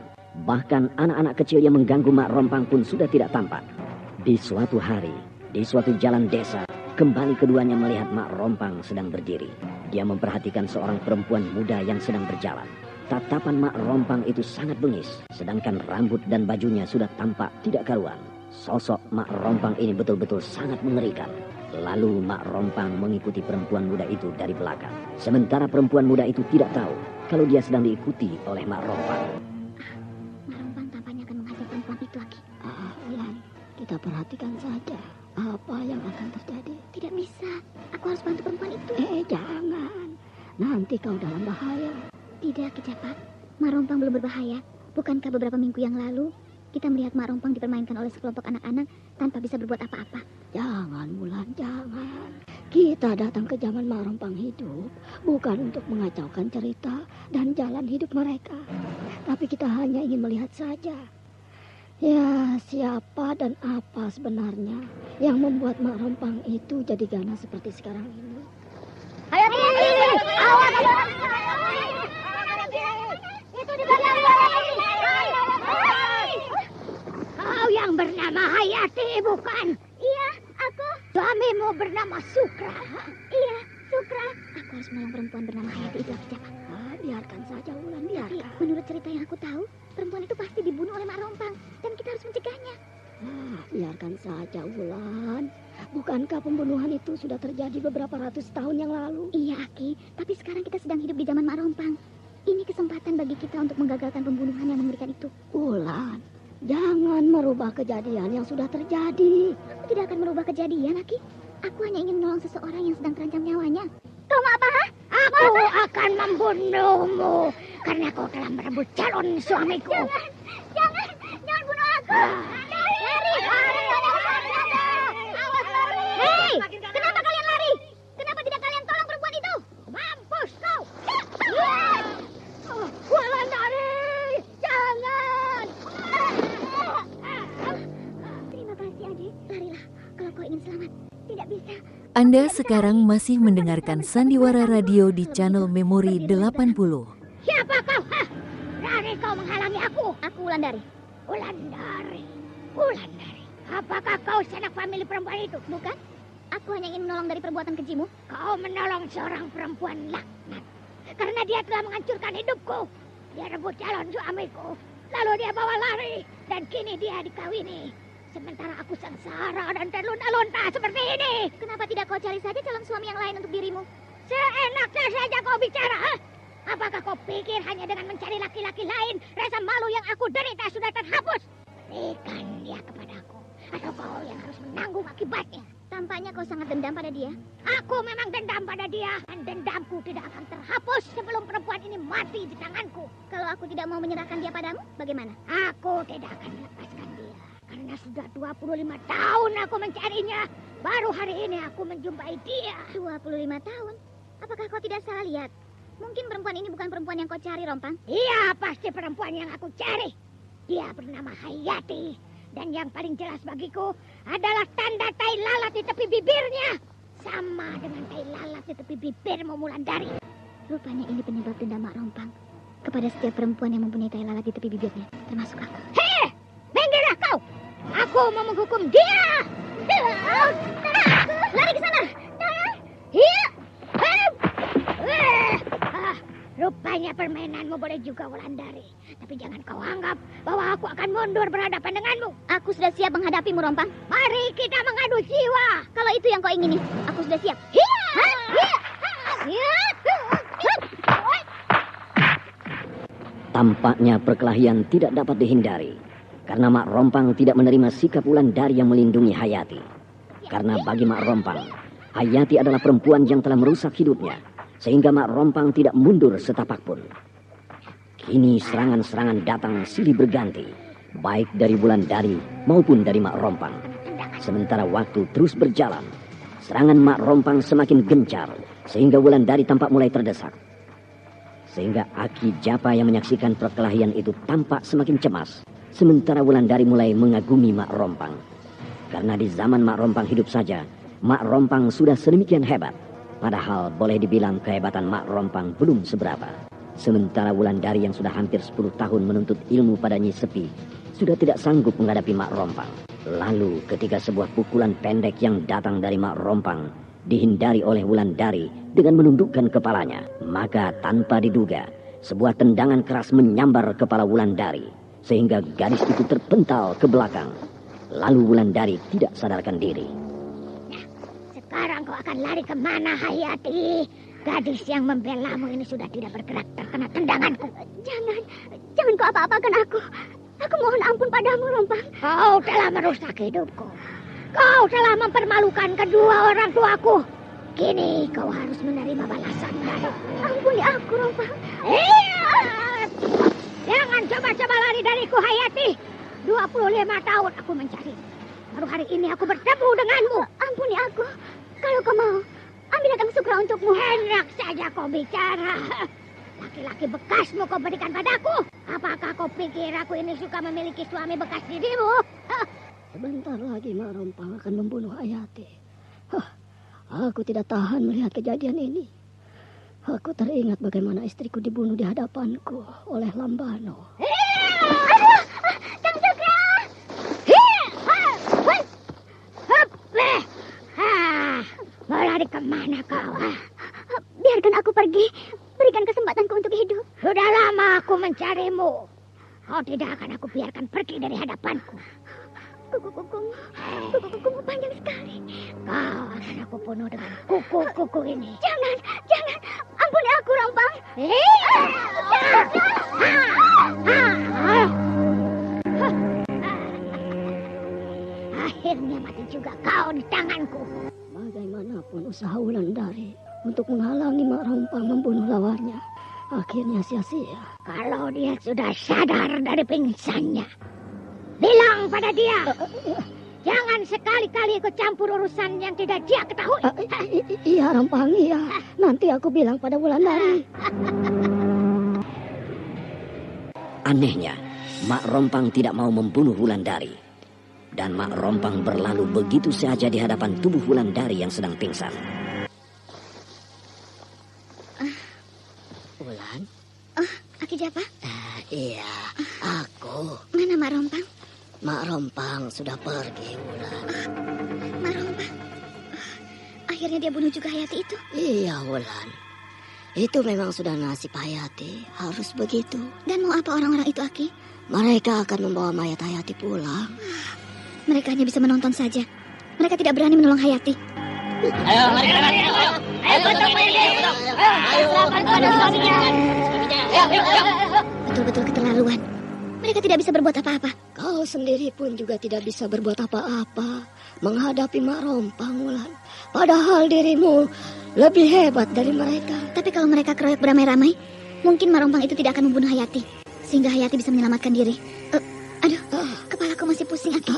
Speaker 5: Bahkan anak-anak kecil yang mengganggu Mak Rompang pun sudah tidak tampak. Di suatu hari, di suatu jalan desa, kembali keduanya melihat Mak Rompang sedang berdiri. Dia memperhatikan seorang perempuan muda yang sedang berjalan. Tatapan Mak Rompang itu sangat bengis, sedangkan rambut dan bajunya sudah tampak tidak karuan. Sosok Mak Rompang ini betul-betul sangat mengerikan. Lalu Mak Rompang mengikuti perempuan muda itu dari belakang. Sementara perempuan muda itu tidak tahu kalau dia sedang diikuti oleh Mak Rompang.
Speaker 6: Mak Rompang tampaknya akan menghajar perempuan itu lagi.
Speaker 8: Wulan, kita perhatikan saja apa yang akan terjadi.
Speaker 6: Tidak bisa. Aku harus bantu perempuan itu.
Speaker 8: Jangan. Nanti kau dalam bahaya.
Speaker 6: Tidak, Ki Japa. Mak Rompang belum berbahaya. Bukankah beberapa minggu yang lalu kita melihat Mak Rompang dipermainkan oleh sekelompok anak-anak tanpa bisa berbuat apa-apa?
Speaker 8: Jangan, Wulan, jangan. Kita datang ke zaman Mak Rompang hidup bukan untuk mengacaukan cerita dan jalan hidup mereka. Tapi kita hanya ingin melihat saja. Ya, siapa dan apa sebenarnya yang membuat Mak Rompang itu jadi ganas seperti sekarang ini.
Speaker 6: Hayati! Awas! Itu di belakang Kau yang bernama Hayati, bukan? Iya, aku. Suamimu bernama Sukra. Iya, Sukra. Aku harus menolong perempuan bernama Hayati itu, Ki Japa.
Speaker 8: Biarkan saja, Wulan, biarkan.
Speaker 6: Tapi menurut cerita yang aku tahu, perempuan itu pasti dibunuh oleh Mak Rompang. Dan kita harus mencegahnya.
Speaker 8: Biarkan saja, Wulan. Bukankah pembunuhan itu sudah terjadi beberapa ratus tahun yang lalu?
Speaker 6: Iya, Aki. Tapi sekarang kita sedang hidup di zaman Mak Rompang. Ini kesempatan bagi kita untuk menggagalkan pembunuhan yang mengerikan itu.
Speaker 8: Wulan, jangan merubah kejadian yang sudah terjadi.
Speaker 6: Aku tidak akan merubah kejadian, Aki. Aku hanya ingin menolong seseorang yang sedang terancam nyawanya. Kau mau apa, ha? Aku akan membunuhmu karena kau telah merebut calon suamiku. Jangan bunuh aku. Lari. Awas, lari. Hei, kenapa kalian lari? Kenapa tidak kalian tolong perempuan itu? Mampus kau.
Speaker 8: Wulandari, jangan.
Speaker 6: Terima kasih, adik. Larilah kalau kau ingin selamat. Tidak bisa.
Speaker 7: Anda sekarang masih mendengarkan Sandiwara Radio di channel Memori 80.
Speaker 6: Siapa kau? Berani kau menghalangi aku? Aku Wulandari. Wulandari. Apakah kau sanak famili perempuan itu? Bukan. Aku hanya ingin menolong dari perbuatan kejimu. Kau menolong seorang perempuan laknat. Karena dia telah menghancurkan hidupku. Dia rebut calon suamiku. Lalu dia bawa lari. Dan kini dia dikawini. Sementara aku sengsara dan terlunta-lunta seperti ini. Kenapa tidak kau cari saja calon suami yang lain untuk dirimu? Seenaknya saja kau bicara, ha? Apakah kau pikir hanya dengan mencari laki-laki lain, rasa malu yang aku derita sudah terhapus? Berikan dia kepadaku, atau kau yang harus menanggung akibatnya. Tampaknya kau sangat dendam pada dia. Aku memang dendam pada dia, dan dendamku tidak akan terhapus sebelum perempuan ini mati di tanganku. Kalau aku tidak mau menyerahkan dia padamu, bagaimana? Aku tidak akan melepaskan dia. Karena Karena sudah 25 tahun aku mencarinya. Baru hari ini aku menjumpai dia.
Speaker 4: 25 tahun? Apakah kau tidak salah lihat? Mungkin perempuan ini bukan perempuan yang kau cari, Rompang.
Speaker 6: Iya, pasti perempuan yang aku cari. Dia bernama Hayati. Dan yang paling jelas bagiku adalah tanda tai lalat di tepi bibirnya. Sama dengan tai lalat di tepi bibirmu, Wulandari.
Speaker 4: Rupanya ini penyebab dendam Mak Rompang kepada setiap perempuan yang mempunyai tai lalat di tepi bibirnya, termasuk aku.
Speaker 6: Hei, minggirlah kau. Aku mau menghukum dia.
Speaker 4: Lari ke sana.
Speaker 6: Iya. Rupanya permainanmu boleh juga, Wulandari. Tapi jangan kau anggap bahwa aku akan mundur berhadapan denganmu.
Speaker 4: Aku sudah siap menghadapimu, Rompang.
Speaker 6: Mari kita mengadu jiwa.
Speaker 4: Kalau itu yang kau ingini, aku sudah siap.
Speaker 5: Tampaknya perkelahian tidak dapat dihindari. Karena Mak Rompang tidak menerima sikap Wulandari yang melindungi Hayati. Karena bagi Mak Rompang, Hayati adalah perempuan yang telah merusak hidupnya. Sehingga Mak Rompang tidak mundur setapak pun. Kini serangan-serangan datang silih berganti. Baik dari Wulandari maupun dari Mak Rompang. Sementara waktu terus berjalan. Serangan Mak Rompang semakin gencar. Sehingga Wulandari tampak mulai terdesak. Sehingga Aki Japa yang menyaksikan perkelahian itu tampak semakin cemas. Sementara Wulandari mulai mengagumi Mak Rompang. Karena di zaman Mak Rompang hidup saja, Mak Rompang sudah sedemikian hebat. Padahal boleh dibilang kehebatan Mak Rompang belum seberapa. Sementara Wulandari yang sudah hampir 10 tahun menuntut ilmu pada Nyi Sepi, sudah tidak sanggup menghadapi Mak Rompang. Lalu ketika sebuah pukulan pendek yang datang dari Mak Rompang dihindari oleh Wulandari dengan menundukkan kepalanya, maka tanpa diduga sebuah tendangan keras menyambar kepala Wulandari sehingga gadis itu terpental ke belakang. Lalu Wulandari tidak sadarkan diri.
Speaker 6: Sekarang kau akan lari kemana, Hayati? Gadis yang membelamu ini sudah tidak bergerak terkena tendanganku.
Speaker 4: Jangan kau apa-apakan aku. Aku mohon ampun padamu, Rompang.
Speaker 6: Kau telah merusak hidupku. Kau telah mempermalukan kedua orang tuaku. Kini kau harus menerima balasan dariku.
Speaker 4: Ampuni aku, Rompang.
Speaker 6: Iya! Jangan coba-coba lari dariku, Hayati. 25 tahun aku mencari. Baru hari ini aku bertemu denganmu.
Speaker 4: Ampuni aku. Kalau kau mau, ambil Kakang Sukra untukmu.
Speaker 6: Enak saja kau bicara. Laki-laki bekasmu kau berikan padaku. Apakah kau pikir aku ini suka memiliki suami bekas dirimu?
Speaker 8: Sebentar lagi Mak Rompang akan membunuh Hayati. Aku tidak tahan melihat kejadian ini. Aku teringat bagaimana istriku dibunuh di hadapanku oleh Lambano.
Speaker 4: Kakang Sukra!
Speaker 6: Mau lari kemana kau?
Speaker 4: Biarkan aku pergi. Berikan kesempatanku untuk hidup.
Speaker 6: Sudah lama aku mencarimu. Kau tidak akan aku biarkan pergi dari hadapanku.
Speaker 4: Kuku-kukumu panjang sekali.
Speaker 6: Kau akan aku bunuh dengan kuku-kuku ini.
Speaker 4: Jangan. Ampuni aku, Rompang.
Speaker 6: Akhirnya mati juga kau di tanganku.
Speaker 8: Bagaimanapun usaha Wulandari untuk menghalangi Mak Rompang membunuh lawannya, akhirnya sia-sia.
Speaker 6: Kalau dia sudah sadar dari pingsannya, bilang pada dia, jangan sekali-kali ikut campur urusan yang tidak dia ketahui.
Speaker 8: Iya, Rompang, iya. Nanti aku bilang pada Wulandari.
Speaker 5: Anehnya, Mak Rompang tidak mau membunuh Wulandari. Dan Mak Rompang berlalu begitu saja di hadapan tubuh Wulandari yang sedang pingsan.
Speaker 8: Wulan?
Speaker 4: Aki Japa?
Speaker 8: Iya, aku.
Speaker 4: Mana Mak Rompang?
Speaker 8: Mak Rompang sudah pergi, Wulan.
Speaker 4: Mak Rompang. Akhirnya dia bunuh juga Hayati itu.
Speaker 8: Iya, Wulan. Itu memang sudah nasib Hayati. Harus begitu.
Speaker 4: Dan mau apa orang-orang itu, Aki?
Speaker 8: Mereka akan membawa mayat Hayati pulang.
Speaker 4: Mereka hanya bisa menonton saja. Mereka tidak berani menolong Hayati.
Speaker 2: Ayo, mari. Ayo, bertemu ini. Ayo, ada suaminya. Ayo.
Speaker 4: Betul-betul keterlaluan. Mereka tidak bisa berbuat apa-apa.
Speaker 8: Kau sendiri pun juga tidak bisa berbuat apa-apa menghadapi Mak Rompang, Wulan. Padahal dirimu lebih hebat dari mereka.
Speaker 4: Tapi kalau mereka keroyok beramai-ramai, mungkin Mak Rompang itu tidak akan membunuh Hayati. Sehingga Hayati bisa menyelamatkan diri. Aduh, kepalaku masih masih pusing, Aki.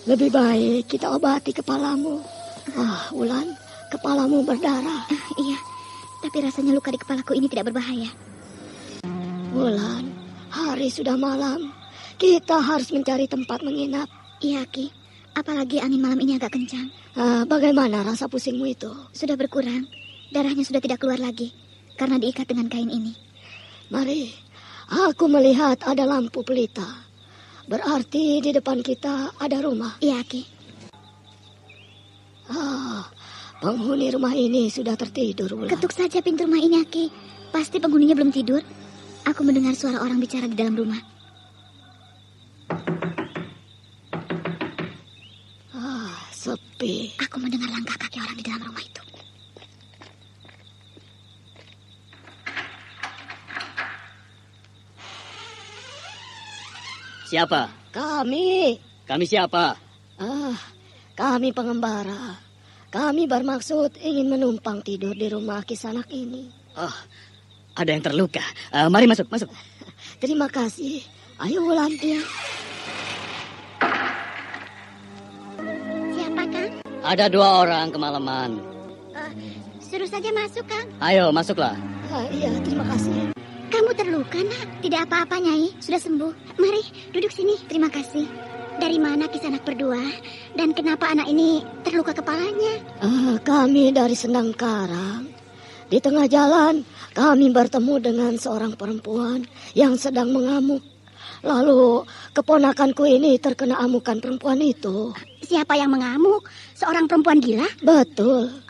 Speaker 6: Lebih baik kita obati kepalamu. Wulan, kepalamu berdarah.
Speaker 4: Iya, tapi rasanya luka di kepalaku ini tidak berbahaya.
Speaker 6: Wulan, hari sudah malam. Kita harus mencari tempat menginap.
Speaker 4: Iya, Ki. Apalagi angin malam ini agak kencang.
Speaker 6: Bagaimana rasa pusingmu itu?
Speaker 4: Sudah berkurang. Darahnya sudah tidak keluar lagi karena diikat dengan kain ini.
Speaker 6: Mari, aku melihat ada lampu pelita. Berarti di depan kita ada rumah.
Speaker 4: Iya, Ki.
Speaker 6: Penghuni rumah ini sudah tertidur, Wulan.
Speaker 4: Ketuk saja pintu rumah ini, Aki. Pasti penghuninya belum tidur. Aku mendengar suara orang bicara di dalam rumah.
Speaker 6: Sepi.
Speaker 4: Aku mendengar langkah kaki orang di dalam rumah itu.
Speaker 5: Siapa?
Speaker 6: Kami.
Speaker 5: Kami siapa?
Speaker 6: Kami pengembara. Kami bermaksud ingin menumpang tidur di rumah Kisanak ini.
Speaker 5: Oh, ada yang terluka. Mari masuk.
Speaker 6: Terima kasih. Ayo, Wulan.
Speaker 4: Siapa, Kang?
Speaker 5: Ada 2 orang kemalaman.
Speaker 4: Suruh saja masuk, Kang.
Speaker 5: Ayo, masuklah.
Speaker 6: Iya, terima kasih.
Speaker 4: Kamu terluka, Nak? Tidak apa-apa, Nyai. Sudah sembuh. Mari, duduk sini. Terima kasih. Dari mana Kisanak berdua? Dan kenapa anak ini terluka kepalanya?
Speaker 6: Kami dari Sendang Karang. Di tengah jalan, kami bertemu dengan seorang perempuan yang sedang mengamuk. Lalu, keponakanku ini terkena amukan perempuan itu.
Speaker 4: Siapa yang mengamuk? Seorang perempuan gila?
Speaker 6: Betul.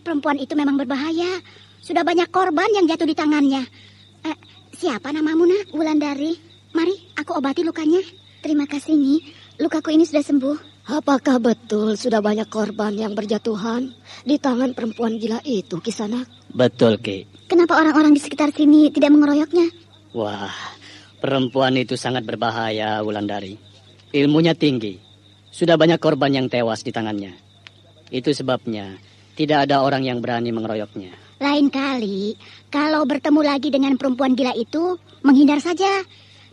Speaker 4: Perempuan itu memang berbahaya. Sudah banyak korban yang jatuh di tangannya. Siapa namamu, Nak? Wulandari. Mari, aku obati lukanya. Terima kasih, Nyi. Lukaku ini sudah sembuh.
Speaker 6: Apakah betul sudah banyak korban yang berjatuhan di tangan perempuan gila itu, Kisanak?
Speaker 5: Betul, Ki.
Speaker 4: Kenapa orang-orang di sekitar sini tidak mengeroyoknya?
Speaker 5: Wah, perempuan itu sangat berbahaya, Wulandari. Ilmunya tinggi. Sudah banyak korban yang tewas di tangannya. Itu sebabnya tidak ada orang yang berani mengeroyoknya.
Speaker 4: Lain kali, kalau bertemu lagi dengan perempuan gila itu, menghindar saja.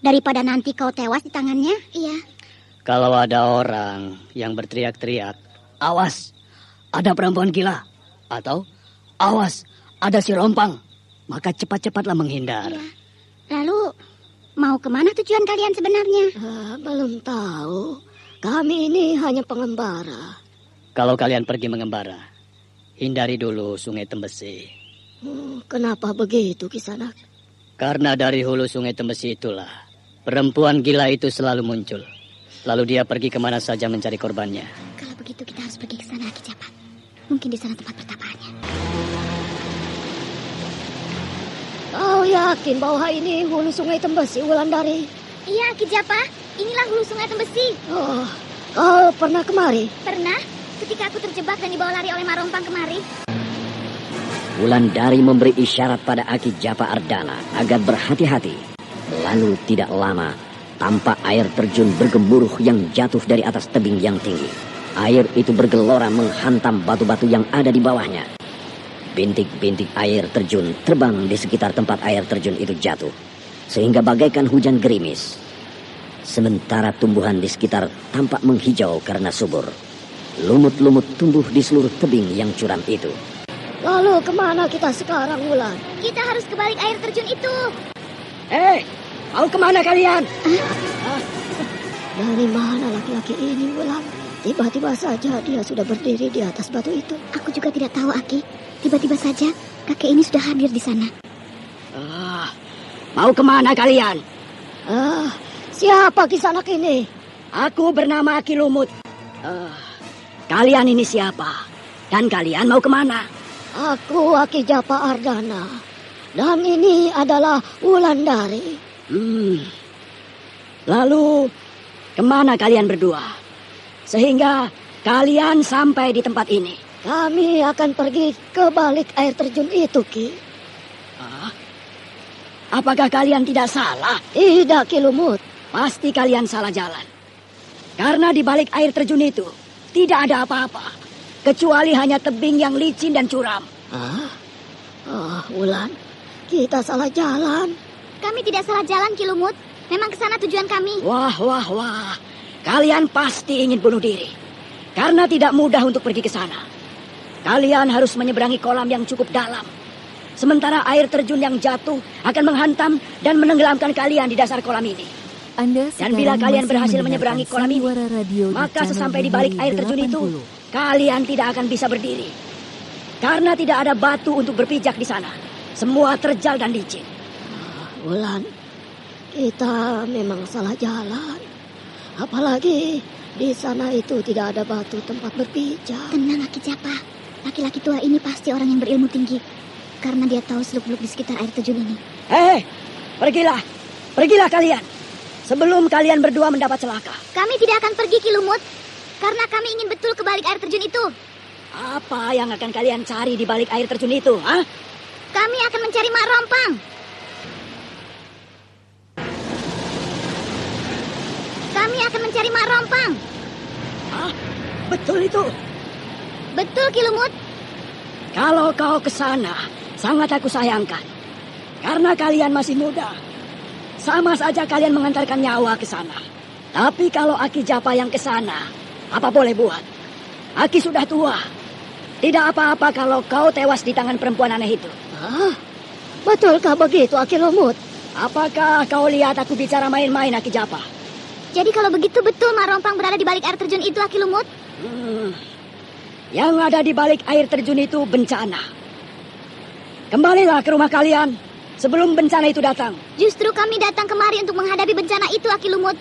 Speaker 4: Daripada nanti kau tewas di tangannya. Iya.
Speaker 5: Kalau ada orang yang berteriak-teriak, awas, ada perempuan gila. Atau, awas, ada si Rompang. Maka cepat-cepatlah menghindar.
Speaker 4: Iya. Lalu, mau kemana tujuan kalian sebenarnya?
Speaker 6: Belum tahu. Kami ini hanya pengembara.
Speaker 5: Kalau kalian pergi mengembara, hindari dulu Sungai Tembesi.
Speaker 6: Kenapa begitu, Kisanak?
Speaker 5: Karena dari hulu Sungai Tembesi itulah perempuan gila itu selalu muncul. Lalu dia pergi kemana saja mencari korbannya.
Speaker 4: Kalau begitu kita harus pergi ke sana, Ki Japa. Mungkin di sana tempat pertapaannya.
Speaker 6: Kau yakin bahwa ini hulu Sungai Tembesi, Wulandari?
Speaker 4: Iya, Ki Japa. Inilah hulu Sungai Tembesi.
Speaker 6: Kau pernah kemari?
Speaker 4: Pernah, ketika aku terjebak dan dibawa lari oleh Marompang kemari.
Speaker 5: Wulandari memberi isyarat pada Aki Japa Ardana agar berhati-hati. Lalu tidak lama, tampak air terjun bergemuruh yang jatuh dari atas tebing yang tinggi. Air itu bergelora menghantam batu-batu yang ada di bawahnya. Bintik-bintik air terjun terbang di sekitar tempat air terjun itu jatuh, sehingga bagaikan hujan gerimis. Sementara tumbuhan di sekitar tampak menghijau karena subur. Lumut-lumut tumbuh di seluruh tebing yang curam itu.
Speaker 6: Lalu kemana kita sekarang, Wulan?
Speaker 4: Kita harus ke balik air terjun itu.
Speaker 5: Mau kemana kalian?
Speaker 6: Dari mana laki-laki ini, Wulan? Tiba-tiba saja dia sudah berdiri di atas batu itu.
Speaker 4: Aku juga tidak tahu, Aki. Tiba-tiba saja kakek ini sudah hadir di sana.
Speaker 5: Mau kemana kalian?
Speaker 6: Siapa Kisanak ini?
Speaker 5: Aku bernama Aki Lumut. Kalian ini siapa? Dan kalian mau kemana?
Speaker 6: Aku Aki Japa Ardana. Dan ini adalah Wulandari.
Speaker 5: Lalu, kemana kalian berdua? Sehingga kalian sampai di tempat ini.
Speaker 6: Kami akan pergi ke balik air terjun itu, Ki.
Speaker 5: Apakah kalian tidak salah?
Speaker 6: Tidak, Ki Lumut.
Speaker 5: Pasti kalian salah jalan. Karena di balik air terjun itu tidak ada apa-apa, kecuali hanya tebing yang licin dan curam.
Speaker 6: Wulan, kita salah jalan.
Speaker 4: Kami tidak salah jalan, Ki Lumut. Memang ke sana tujuan kami.
Speaker 5: Wah. kalian pasti ingin bunuh diri. Karena tidak mudah untuk pergi ke sana. Kalian harus menyeberangi kolam yang cukup dalam. Sementara air terjun yang jatuh akan menghantam dan menenggelamkan kalian di dasar kolam ini. Dan bila kalian berhasil menyeberangi kolam ini, maka sesampai di balik air terjun itu, kalian tidak akan bisa berdiri. Karena tidak ada batu untuk berpijak di sana. Semua terjal dan licin.
Speaker 6: Wulan, kita memang salah jalan. Apalagi di sana itu tidak ada batu tempat berpijak.
Speaker 4: Tenang, Aki Japa. Laki-laki tua ini pasti orang yang berilmu tinggi. Karena dia tahu seluk-beluk di sekitar air terjun ini.
Speaker 5: Pergilah. Pergilah kalian. Sebelum kalian berdua mendapat celaka.
Speaker 4: Kami tidak akan pergi, Ki Lumut. Karena kami ingin betul ke balik air terjun itu.
Speaker 5: Apa yang akan kalian cari di balik air terjun itu?
Speaker 4: Kami akan mencari Mak Rompang. Kami akan mencari Mak Rompang.
Speaker 5: Betul itu?
Speaker 4: Betul, Ki Lumut.
Speaker 5: Kalau kau ke sana, sangat aku sayangkan. Karena kalian masih muda. Sama saja kalian mengantarkan nyawa ke sana. Tapi kalau Aki Japa yang ke sana, apa boleh buat? Aki sudah tua. Tidak apa-apa kalau kau tewas di tangan perempuan aneh itu.
Speaker 6: Betulkah begitu, Aki Lumut?
Speaker 5: Apakah kau lihat aku bicara main-main, Aki Japa?
Speaker 4: Jadi kalau begitu betul Mak Rompang berada di balik air terjun itu, Aki Lumut?
Speaker 5: Yang ada di balik air terjun itu bencana. Kembalilah ke rumah kalian sebelum bencana itu datang.
Speaker 4: Justru kami datang kemari untuk menghadapi bencana itu, Aki Lumut.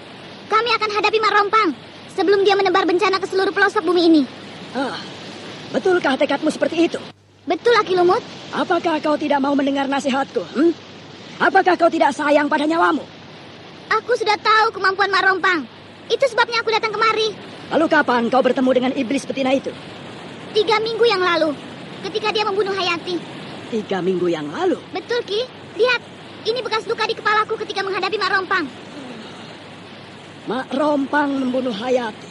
Speaker 4: Kami akan hadapi Mak Rompang sebelum dia menebar bencana ke seluruh pelosok bumi ini.
Speaker 5: Betulkah tekadmu seperti itu?
Speaker 4: Betul, Aki Lumut.
Speaker 5: Apakah kau tidak mau mendengar nasihatku? Apakah kau tidak sayang pada nyawamu?
Speaker 4: Aku sudah tahu kemampuan Mak Rompang. Itu sebabnya aku datang kemari.
Speaker 5: Lalu kapan kau bertemu dengan iblis betina itu?
Speaker 4: 3 minggu yang lalu, ketika dia membunuh Hayati.
Speaker 5: 3 minggu yang lalu?
Speaker 4: Betul, Ki. Lihat, ini bekas luka di kepalaku ketika menghadapi Mak Rompang.
Speaker 5: Mak Rompang membunuh Hayati.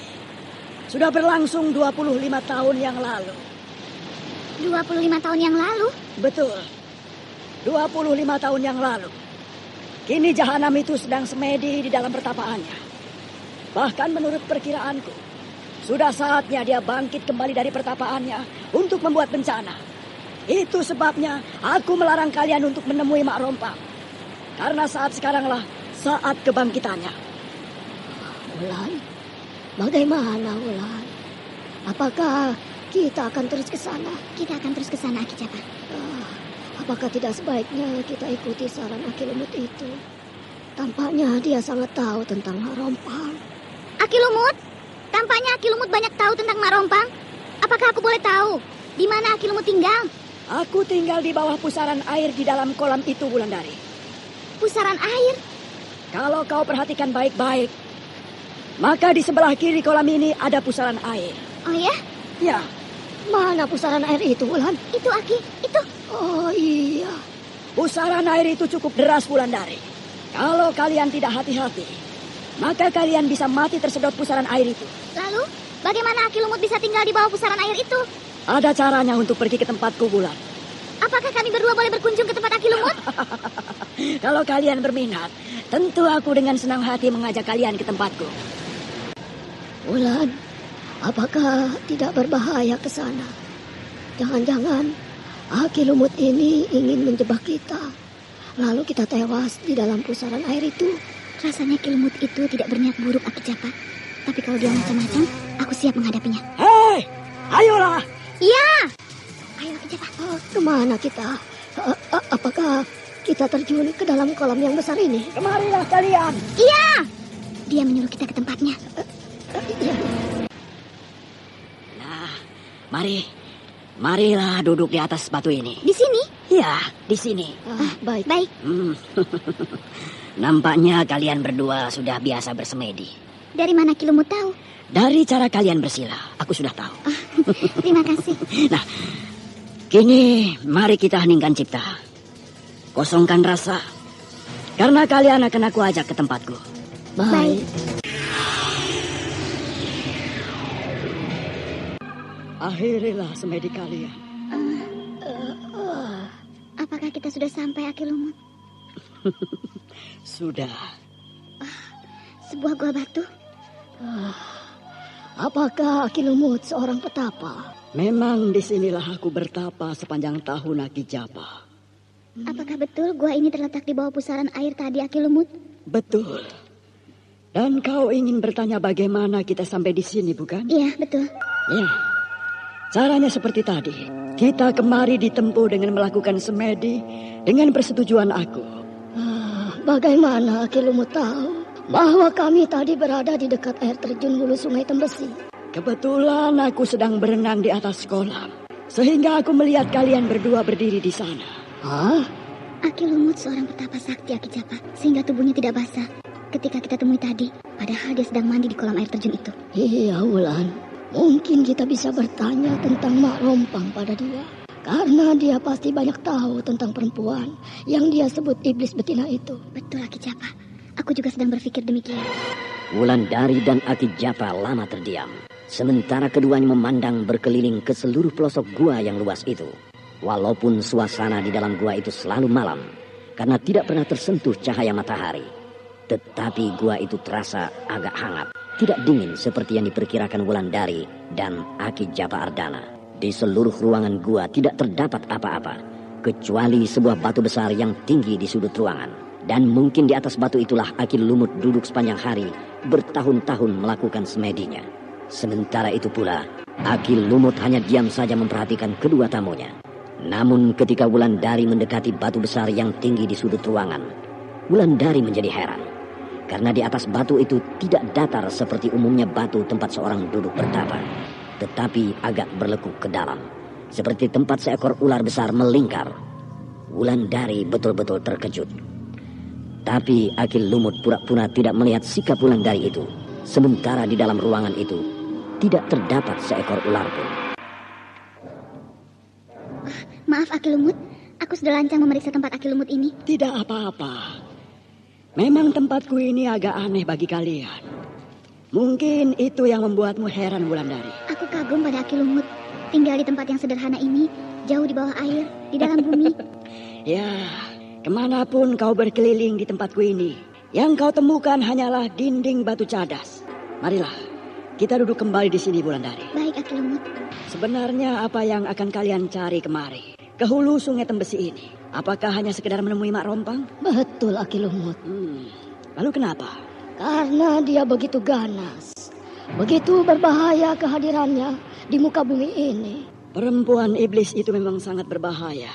Speaker 5: Sudah berlangsung 25 tahun yang lalu.
Speaker 4: 25 tahun yang lalu?
Speaker 5: Betul. 25 tahun yang lalu. Kini jahanam itu sedang semedi di dalam pertapaannya. Bahkan menurut perkiraanku, sudah saatnya dia bangkit kembali dari pertapaannya untuk membuat bencana. Itu sebabnya aku melarang kalian untuk menemui Mak Rompang. Karena saat sekaranglah saat kebangkitannya.
Speaker 6: Wulan, bagaimana Wulan? Apakah kita akan terus ke sana?
Speaker 4: Kita akan terus ke sana, Aki Japa.
Speaker 6: Apakah tidak sebaiknya kita ikuti saran Aki Lumut itu? Tampaknya dia sangat tahu tentang Mak Rompang.
Speaker 4: Aki Lumut? Tampaknya Aki Lumut banyak tahu tentang Mak Rompang. Apakah aku boleh tahu di mana Aki Lumut tinggal?
Speaker 5: Aku tinggal di bawah pusaran air di dalam kolam itu, Wulandari.
Speaker 4: Pusaran air?
Speaker 5: Kalau kau perhatikan baik-baik, maka di sebelah kiri kolam ini ada pusaran air.
Speaker 4: Oh ya?
Speaker 5: Ya.
Speaker 6: Mana pusaran air itu, Wulan?
Speaker 4: Itu, Aki. Itu.
Speaker 6: Oh iya.
Speaker 5: Pusaran air itu cukup deras, Wulandari. Kalau kalian tidak hati-hati, maka kalian bisa mati tersedot pusaran air itu.
Speaker 4: Lalu, bagaimana Aki Lumut bisa tinggal di bawah pusaran air itu?
Speaker 5: Ada caranya untuk pergi ke tempatku, Wulan.
Speaker 4: Apakah kami berdua boleh berkunjung ke tempat Aki Lumut?
Speaker 5: Kalau kalian berminat, tentu aku dengan senang hati mengajak kalian ke tempatku.
Speaker 6: Wulan, apakah tidak berbahaya ke sana? Jangan-jangan Aki Lumut ini ingin menjebak kita. Lalu kita tewas di dalam pusaran air itu.
Speaker 4: Rasanya Ki Lumut itu tidak berniat buruk, Aki Japa. Tapi kalau dia macam-macam, aku siap menghadapinya.
Speaker 5: Hei, ayolah.
Speaker 4: Iya. Ayo, Aki Japa.
Speaker 6: Kemana kita? Apakah kita terjun ke dalam kolam yang besar ini?
Speaker 5: Kemarilah kalian.
Speaker 4: Iya. Dia menyuruh kita ke tempatnya.
Speaker 5: Nah, marilah duduk di atas batu ini.
Speaker 4: Di sini?
Speaker 5: Ya, di sini.
Speaker 6: Baik.
Speaker 4: Baik.
Speaker 5: Nampaknya kalian berdua sudah biasa bersemedi.
Speaker 4: Dari mana Ki Lumut tahu?
Speaker 5: Dari cara kalian bersila, aku sudah tahu.
Speaker 4: Terima kasih.
Speaker 5: Nah, kini mari kita heningkan cipta. Kosongkan rasa. Karena kalian akan aku ajak ke tempatku.
Speaker 6: Baik.
Speaker 5: Akhirilah semedi kalian.
Speaker 4: Apakah kita sudah sampai, Aki Lumut?
Speaker 5: Sudah.
Speaker 4: Sebuah gua batu.
Speaker 6: Apakah Aki Lumut seorang petapa?
Speaker 8: Memang disinilah aku bertapa sepanjang tahun, Aki Japa.
Speaker 4: Apakah betul gua ini terletak di bawah pusaran air tadi, Aki Lumut?
Speaker 8: Betul. Dan kau ingin bertanya bagaimana kita sampai di sini, bukan?
Speaker 4: Iya, betul.
Speaker 8: Ya. Caranya seperti tadi. Kita kemari ditempuh dengan melakukan semedi dengan persetujuan aku.
Speaker 6: Bagaimana Aki Lumut tahu bahwa kami tadi berada di dekat air terjun hulu Sungai Tembesi?
Speaker 8: Kebetulan aku sedang berenang di atas kolam, sehingga aku melihat kalian berdua berdiri di sana.
Speaker 6: Hah?
Speaker 4: Aki Lumut seorang petapa sakti, Aki Japa, sehingga tubuhnya tidak basah ketika kita temui tadi, padahal dia sedang mandi di kolam air terjun itu.
Speaker 6: Iya, Wulan. Mungkin kita bisa bertanya tentang Mak Rompang pada dia. Karena dia pasti banyak tahu tentang perempuan yang dia sebut iblis betina itu.
Speaker 4: Betul, Aki Japa. Aku juga sedang berpikir demikian.
Speaker 5: Wulandari dan Aki Japa lama terdiam. Sementara keduanya memandang berkeliling ke seluruh pelosok gua yang luas itu. Walaupun suasana di dalam gua itu selalu malam, karena tidak pernah tersentuh cahaya matahari. Tetapi gua itu terasa agak hangat, tidak dingin seperti yang diperkirakan Wulandari dan Aki Japa Ardana. Di seluruh ruangan gua tidak terdapat apa-apa, kecuali sebuah batu besar yang tinggi di sudut ruangan. Dan mungkin di atas batu itulah Aki Lumut duduk sepanjang hari, bertahun-tahun melakukan semedinya. Sementara itu pula, Aki Lumut hanya diam saja memperhatikan kedua tamunya. Namun ketika Wulandari mendekati batu besar yang tinggi di sudut ruangan, Wulandari menjadi heran. Karena di atas batu itu tidak datar seperti umumnya batu tempat seorang duduk bertapa, tetapi agak berlekuk ke dalam, seperti tempat seekor ular besar melingkar. Wulandari betul-betul terkejut. Tapi Aki Lumut pura-pura tidak melihat sikap Wulandari itu. Sementara di dalam ruangan itu tidak terdapat seekor ular pun.
Speaker 4: Maaf, Aki Lumut. Aku sudah lancang memeriksa tempat Aki Lumut ini.
Speaker 8: Tidak apa-apa. Memang tempatku ini agak aneh bagi kalian. Mungkin itu yang membuatmu heran, Wulandari.
Speaker 4: Aku kagum pada Aki Lumut. Tinggal di tempat yang sederhana ini, jauh di bawah air, di dalam bumi.
Speaker 8: Ya, kemanapun kau berkeliling di tempatku ini, yang kau temukan hanyalah dinding batu cadas. Marilah, kita duduk kembali di sini, Wulandari.
Speaker 4: Baik, Aki Lumut.
Speaker 8: Sebenarnya apa yang akan kalian cari kemari? Ke hulu Sungai Tembesi ini. Apakah hanya sekedar menemui Mak Rompang?
Speaker 6: Betul, Aki Lumut.
Speaker 8: Lalu kenapa?
Speaker 6: Karena dia begitu ganas. Begitu berbahaya kehadirannya di muka bumi ini.
Speaker 8: Perempuan iblis itu memang sangat berbahaya.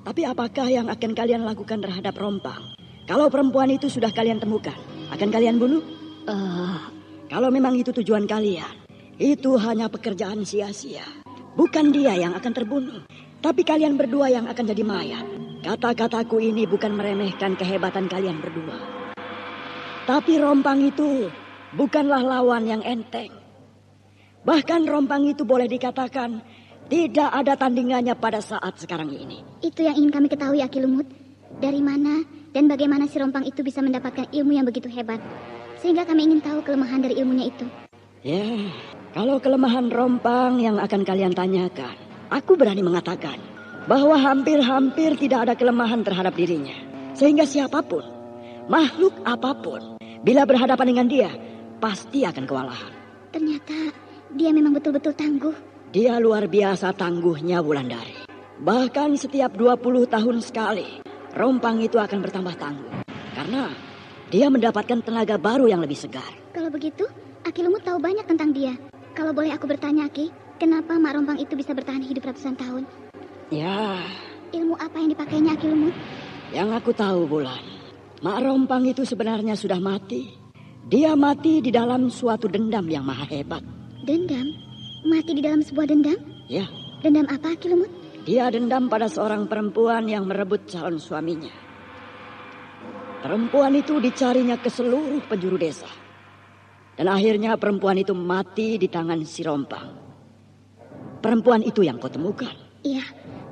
Speaker 8: Tapi apakah yang akan kalian lakukan terhadap Rompang? Kalau perempuan itu sudah kalian temukan, akan kalian bunuh? Kalau memang itu tujuan kalian, itu hanya pekerjaan sia-sia. Bukan dia yang akan terbunuh, tapi kalian berdua yang akan jadi mayat. Kata-kataku ini bukan meremehkan kehebatan kalian berdua. Tapi Rompang itu bukanlah lawan yang enteng. Bahkan Rompang itu boleh dikatakan tidak ada tandingannya pada saat sekarang ini.
Speaker 4: Itu yang ingin kami ketahui, Aki Lumut. Dari mana dan bagaimana si Rompang itu bisa mendapatkan ilmu yang begitu hebat. Sehingga kami ingin tahu kelemahan dari ilmunya itu.
Speaker 8: Ya, kalau kelemahan Rompang yang akan kalian tanyakan, aku berani mengatakan bahwa hampir-hampir tidak ada kelemahan terhadap dirinya. Sehingga siapapun, makhluk apapun, bila berhadapan dengan dia, pasti akan kewalahan.
Speaker 4: Ternyata dia memang betul-betul tangguh.
Speaker 8: Dia luar biasa tangguhnya, Wulandari. Bahkan setiap 20 tahun sekali, Rompang itu akan bertambah tangguh. Karena dia mendapatkan tenaga baru yang lebih segar.
Speaker 4: Kalau begitu, Aki Lumut tahu banyak tentang dia. Kalau boleh aku bertanya, Aki, kenapa Mak Rompang itu bisa bertahan hidup ratusan tahun?
Speaker 8: Ya.
Speaker 4: Ilmu apa yang dipakainya, Aki Lumut?
Speaker 8: Yang aku tahu, Wulan, Mak Rompang itu sebenarnya sudah mati. Dia mati di dalam suatu dendam yang maha hebat.
Speaker 4: Dendam? Mati di dalam sebuah dendam?
Speaker 8: Ya.
Speaker 4: Dendam apa, Aki Lumut?
Speaker 8: Dia dendam pada seorang perempuan yang merebut calon suaminya. Perempuan itu dicarinya ke seluruh penjuru desa. Dan akhirnya perempuan itu mati di tangan si Rompang. Perempuan itu yang kau temukan.
Speaker 4: Iya,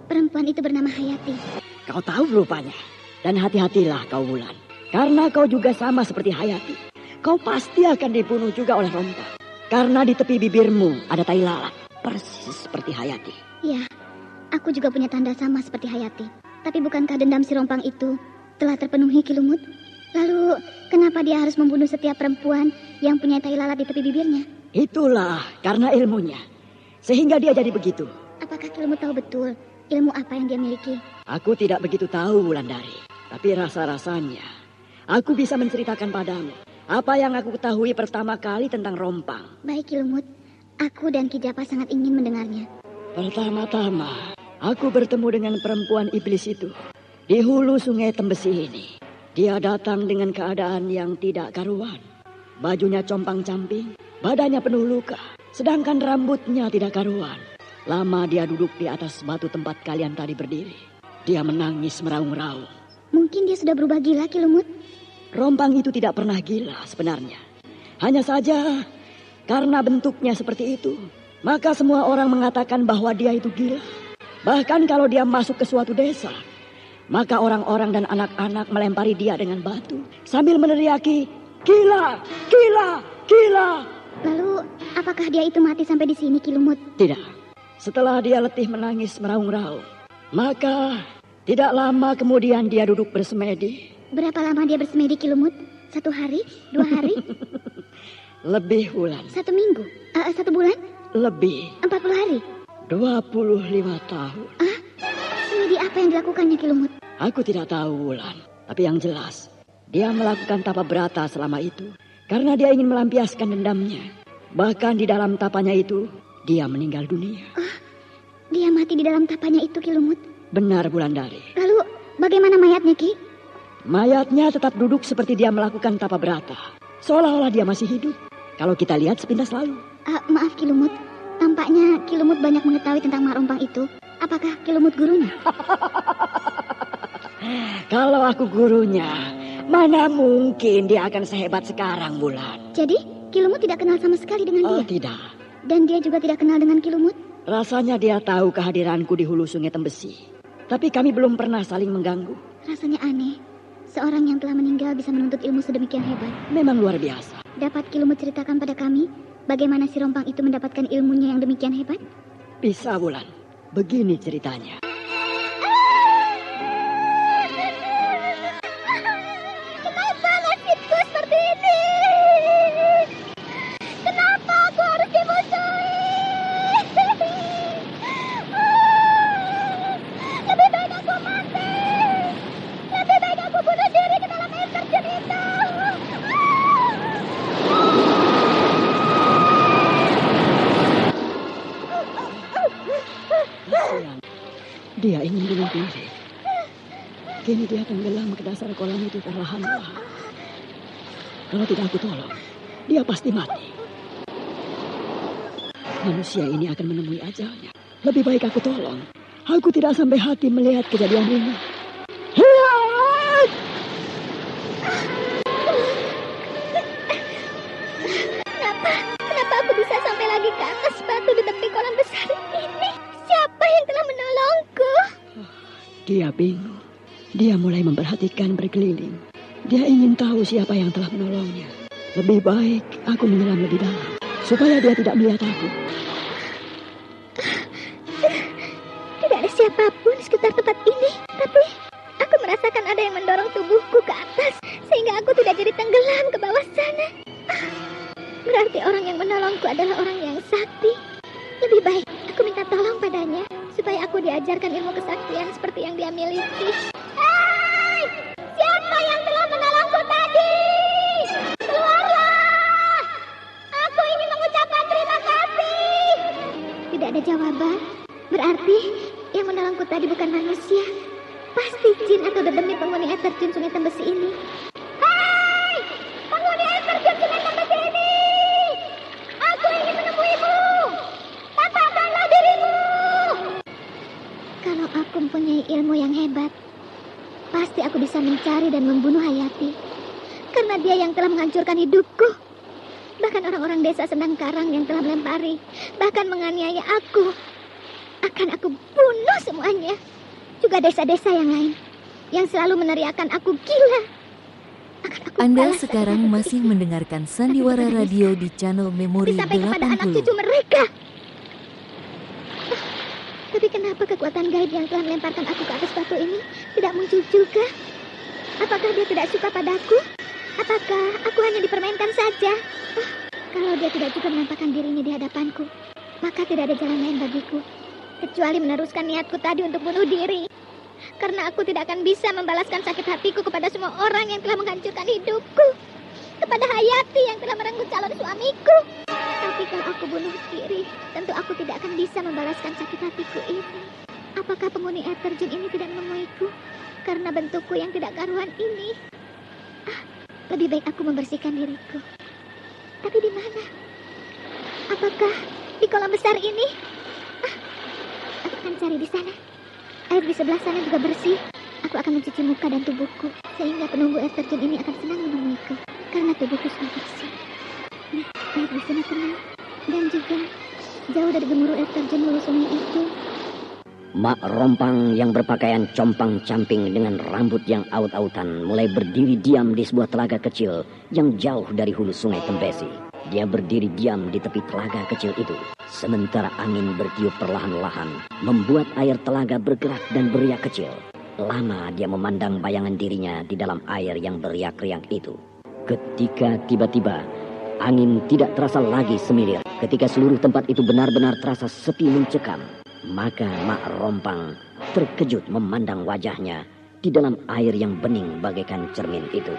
Speaker 4: perempuan itu bernama Hayati.
Speaker 8: Kau tahu rupanya. Dan hati-hatilah kau, Wulan. Karena kau juga sama seperti Hayati. Kau pasti akan dibunuh juga oleh Rompang. Karena di tepi bibirmu ada tai lalat. Persis seperti Hayati.
Speaker 4: Iya, aku juga punya tanda sama seperti Hayati. Tapi bukankah dendam si Rompang itu telah terpenuhi, Ki Lumut? Lalu, kenapa dia harus membunuh setiap perempuan yang punya tai lalat di tepi bibirnya?
Speaker 8: Itulah karena ilmunya. Sehingga dia jadi begitu.
Speaker 4: Apakah Kilumut tahu betul ilmu apa yang dia miliki?
Speaker 8: Aku tidak begitu tahu, Wulandari. Tapi rasa-rasanya, aku bisa menceritakan padamu apa yang aku ketahui pertama kali tentang Rompang.
Speaker 4: Baik Kilumut, aku dan Ki Japa sangat ingin mendengarnya.
Speaker 8: Pertama-tama, aku bertemu dengan perempuan iblis itu di hulu sungai Tembesi ini. Dia datang dengan keadaan yang tidak karuan. Bajunya compang-camping, badannya penuh luka, sedangkan rambutnya tidak karuan. Lama dia duduk di atas batu tempat kalian tadi berdiri. Dia menangis meraung-raung.
Speaker 4: Mungkin dia sudah berubah gila, Kilumut.
Speaker 8: Rompang itu tidak pernah gila sebenarnya. Hanya saja karena bentuknya seperti itu, maka semua orang mengatakan bahwa dia itu gila. Bahkan kalau dia masuk ke suatu desa, maka orang-orang dan anak-anak melempari dia dengan batu sambil meneriaki, "Gila, gila, gila."
Speaker 4: Lalu, apakah dia itu mati sampai di sini, Kilumut?
Speaker 8: Tidak. Setelah dia letih menangis meraung-raung, maka tidak lama kemudian dia duduk bersemedi.
Speaker 4: Berapa lama dia bersemedi, Kilumut? 1 hari? 2 hari?
Speaker 8: Lebih, Wulan.
Speaker 4: 1 minggu? 1 bulan?
Speaker 8: Lebih.
Speaker 4: 40 hari?
Speaker 8: 25 tahun.
Speaker 4: Semedi apa yang dilakukannya, Kilumut?
Speaker 8: Aku tidak tahu, Wulan. Tapi yang jelas, dia melakukan tapa berata selama itu karena dia ingin melampiaskan dendamnya. Bahkan di dalam tapanya itu, dia meninggal dunia.
Speaker 4: Dia mati di dalam tapanya itu, Kilumut?
Speaker 8: Benar, Wulandari.
Speaker 4: Lalu, bagaimana mayatnya, Ki?
Speaker 8: Mayatnya tetap duduk seperti dia melakukan tapa berata. Seolah-olah dia masih hidup. Kalau kita lihat sepintas lalu.
Speaker 4: Maaf, Kilumut. Tampaknya Kilumut banyak mengetahui tentang Mak Rompang itu. Apakah Kilumut gurunya?
Speaker 8: Kalau aku gurunya, mana mungkin dia akan sehebat sekarang, Wulan.
Speaker 4: Jadi, Kilumut tidak kenal sama sekali dengan dia?
Speaker 8: Oh, tidak.
Speaker 4: Dan dia juga tidak kenal dengan Kilumut?
Speaker 8: Rasanya dia tahu kehadiranku di hulu sungai Tembesi. Tapi kami belum pernah saling mengganggu.
Speaker 4: Rasanya aneh. Seorang yang telah meninggal bisa menuntut ilmu sedemikian hebat.
Speaker 8: Memang luar biasa.
Speaker 4: Dapat Kilumut ceritakan pada kami bagaimana si Rompang itu mendapatkan ilmunya yang demikian hebat?
Speaker 8: Bisa, Wulan. Begini ceritanya.
Speaker 4: Kenapa nasibku seperti ini? Kenapa aku harus dimusuhi? Lebih baik aku mati. Lebih baik aku bunuh diri ke dalam air terjun itu.
Speaker 8: Dia ingin bunuh diri. Kini dia tenggelam ke dasar kolam itu perlahan-lahan. Kalau tidak aku tolong, dia pasti mati. Manusia ini akan menemui ajalnya. Lebih baik aku tolong. Aku tidak sampai hati melihat kejadian ini.
Speaker 4: Kenapa aku bisa sampai lagi ke atas batu di tepi kolam besar ini? Siapa yang telah menolongku?
Speaker 8: Dia bingung. Dia mulai memperhatikan berkeliling. Dia ingin tahu siapa yang telah menolongnya. Lebih baik aku menyelam lebih dalam, supaya dia tidak melihat aku.
Speaker 4: Tidak ada siapapun di sekitar tempat ini. Tapi aku merasakan ada yang mendorong tubuhku ke atas, sehingga aku tidak jadi tenggelam ke bawah sana. Berarti orang yang menolongku adalah orang yang sakti. Lebih baik aku minta tolong padanya, supaya aku diajarkan ilmu kesaktian seperti yang dia miliki. Hei! Siapa yang telah menolongku tadi? Keluarlah! Aku ingin mengucapkan terima kasih. Tidak ada jawaban. Berarti yang menolongku tadi bukan manusia. Pasti jin atau dedemit penghuni air terjun Sungai Tembesi ini. Hei! Penghuni air terjun Sungai Tembesi ini! Aku ingin menemuimu! Tampakkanlah dirimu! Kalau aku mempunyai ilmu yang hebat, pasti aku bisa mencari dan membunuh Hayati. Karena dia yang telah menghancurkan hidupku. Bahkan orang-orang desa Sendang Karang yang telah melempari, bahkan menganiaya aku. Akan aku bunuh semuanya. Juga desa-desa yang lain yang selalu meneriakan aku gila.
Speaker 7: Anda sekarang masih mendengarkan Sandiwara Radio di channel Memori
Speaker 4: sampai kepada anak
Speaker 7: 80.
Speaker 4: cucu mereka. Tapi kenapa kekuatan gaib yang telah melemparkan aku ke atas batu ini tidak muncul juga? Apakah dia tidak suka padaku? Apakah aku hanya dipermainkan saja? Kalau dia tidak juga menampakkan dirinya di hadapanku, maka tidak ada jalan lain bagiku kecuali meneruskan niatku tadi untuk bunuh diri. Karena aku tidak akan bisa membalaskan sakit hatiku kepada semua orang yang telah menghancurkan hidupku, kepada Hayati yang telah merenggut calon suamiku. Tapi kalau aku bunuh diri, tentu aku tidak akan bisa membalaskan sakit hatiku ini. Apakah penghuni air terjun ini tidak menemuiku karena bentukku yang tidak karuan ini? Lebih baik aku membersihkan diriku. Tapi di mana? Apakah di kolam besar ini? Aku akan cari di sana. Air di sebelah sana juga bersih. Aku akan mencuci muka dan tubuhku, sehingga penunggu air terjun ini akan senang menemuiku, karena tubuhku sudah bersih. Nah, air di sana tenang, dan juga jauh dari gemuruh air terjun hulu sungai itu.
Speaker 5: Mak Rompang yang berpakaian compang-camping dengan rambut yang aut-autan mulai berdiri diam di sebuah telaga kecil yang jauh dari hulu sungai Tembesi. Dia berdiri diam di tepi telaga kecil itu, sementara angin bertiup perlahan-lahan, membuat air telaga bergerak dan beriak kecil. Lama dia memandang bayangan dirinya di dalam air yang beriak-riak itu. Ketika tiba-tiba, angin tidak terasa lagi semilir. Ketika seluruh tempat itu benar-benar terasa sepi mencekam, maka Mak Rompang terkejut memandang wajahnya di dalam air yang bening bagaikan cermin itu.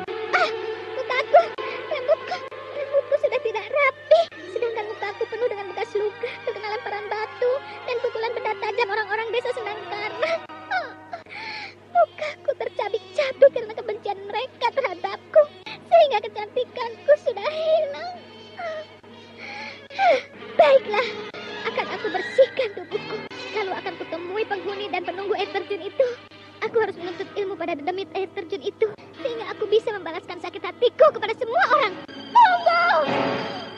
Speaker 4: Mukaku, rambutku sudah tidak rapi, sedangkan mukaku penuh dengan bekas luka terkena lemparan batu dan pukulan benda tajam orang-orang desa Senangkarna. Mukaku tercabik-cabik karena kebencian mereka terhadapku, sehingga kecantikanku sudah hilang. Baiklah, akan aku bersihkan tubuhku. Lalu akan kutemui penghuni dan penunggu air terjun itu. Aku harus menuntut ilmu pada demit air terjun itu, sehingga aku bisa membalaskan sakit hatiku kepada semua orang. Tunggu!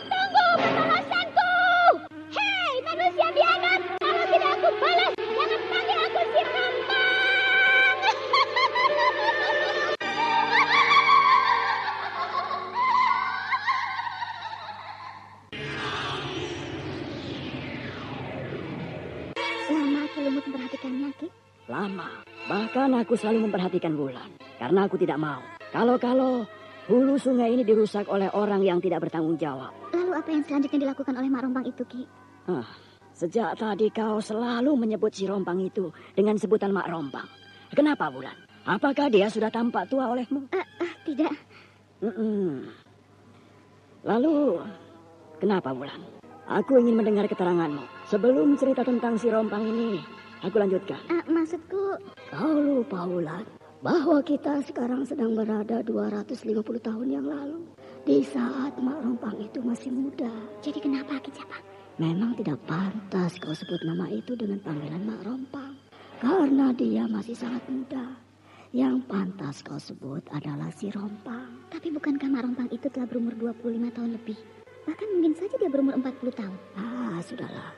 Speaker 4: Tunggu pembalasanku! Hei manusia biadab! Kalau tidak aku balas, jangan panggil aku si Rompang! Lama Kilumut memperhatikannya, Ki?
Speaker 8: Lama. Bahkan aku selalu memperhatikan Wulan. Karena aku tidak mau. Kalau hulu sungai ini dirusak oleh orang yang tidak bertanggung jawab.
Speaker 4: Lalu apa yang selanjutnya dilakukan oleh Mak Rompang itu, Ki?
Speaker 8: Sejak tadi kau selalu menyebut si Rompang itu dengan sebutan Mak Rompang. Kenapa, Wulan? Apakah dia sudah tampak tua olehmu?
Speaker 4: Tidak.
Speaker 8: Lalu, kenapa, Wulan? Aku ingin mendengar keteranganmu. Sebelum cerita tentang si Rompang ini, aku lanjutkan.
Speaker 4: Maksudku...
Speaker 6: Kau lupa, Wulan, bahwa kita sekarang sedang berada 250 tahun yang lalu. Di saat Mak Rompang itu masih muda.
Speaker 4: Jadi kenapa, Ki Japang?
Speaker 6: Memang tidak pantas kau sebut nama itu dengan panggilan Mak Rompang. Karena dia masih sangat muda. Yang pantas kau sebut adalah si Rompang.
Speaker 4: Tapi bukankah Mak Rompang itu telah berumur 25 tahun lebih? Bahkan mungkin saja dia berumur 40 tahun.
Speaker 6: Sudahlah.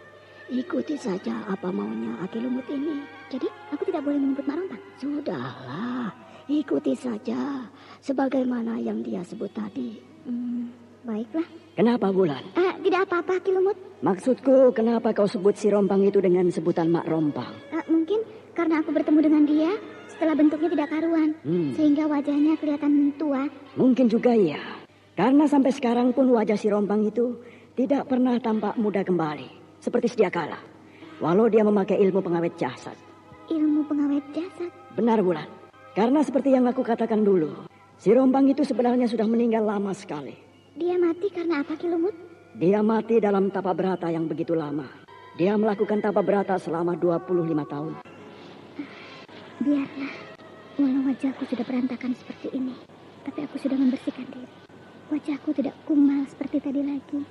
Speaker 6: Ikuti saja apa maunya Aki Lumut ini.
Speaker 4: Jadi aku tidak boleh menyebut Mak Rompang?
Speaker 6: Sudahlah. Ikuti saja. Sebagaimana yang dia sebut tadi.
Speaker 4: Baiklah.
Speaker 8: Kenapa, Wulan?
Speaker 4: Tidak apa-apa, Ki Lumut.
Speaker 8: Maksudku, kenapa kau sebut si Rompang itu dengan sebutan Mak Rompang?
Speaker 4: Mungkin karena aku bertemu dengan dia setelah bentuknya tidak karuan. Sehingga wajahnya kelihatan tua.
Speaker 8: Mungkin juga iya. Karena sampai sekarang pun wajah si Rompang itu tidak pernah tampak muda kembali. Seperti sedia kala. Walau dia memakai ilmu pengawet jasad.
Speaker 4: Ilmu pengawet jasad?
Speaker 8: Benar, Wulan. Karena seperti yang aku katakan dulu, si Rompang itu sebenarnya sudah meninggal lama sekali.
Speaker 4: Dia mati karena apa, Ki Lumut?
Speaker 8: Dia mati dalam tapa berata yang begitu lama. Dia melakukan tapa berata selama 25 tahun.
Speaker 4: Biarlah. Walau wajahku sudah berantakan seperti ini, tapi aku sudah membersihkan diri. Wajahku tidak kumal seperti tadi lagi.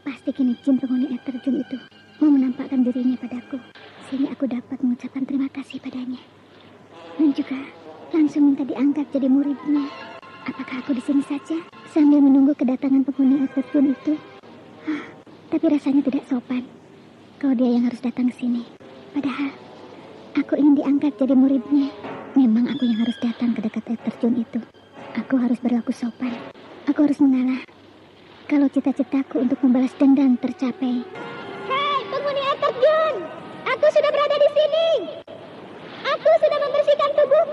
Speaker 4: Pasti kini jin penghuni air terjun itu mau menampakkan dirinya padaku, sehingga aku dapat mengucapkan terima kasih padanya. Dan juga langsung minta diangkat jadi muridnya. Apakah aku di sini saja sambil menunggu kedatangan penghuni air terjun itu? Tapi rasanya tidak sopan kalau dia yang harus datang ke sini. Padahal aku ingin diangkat jadi muridnya. Memang aku yang harus datang ke dekat air terjun itu. Aku harus berlaku sopan. Aku harus mengalah. Kalau cita-citaku untuk membalas dendam tercapai. Hei, penghuni air terjun! Aku sudah berada di sini. Aku sudah membersihkan tubuh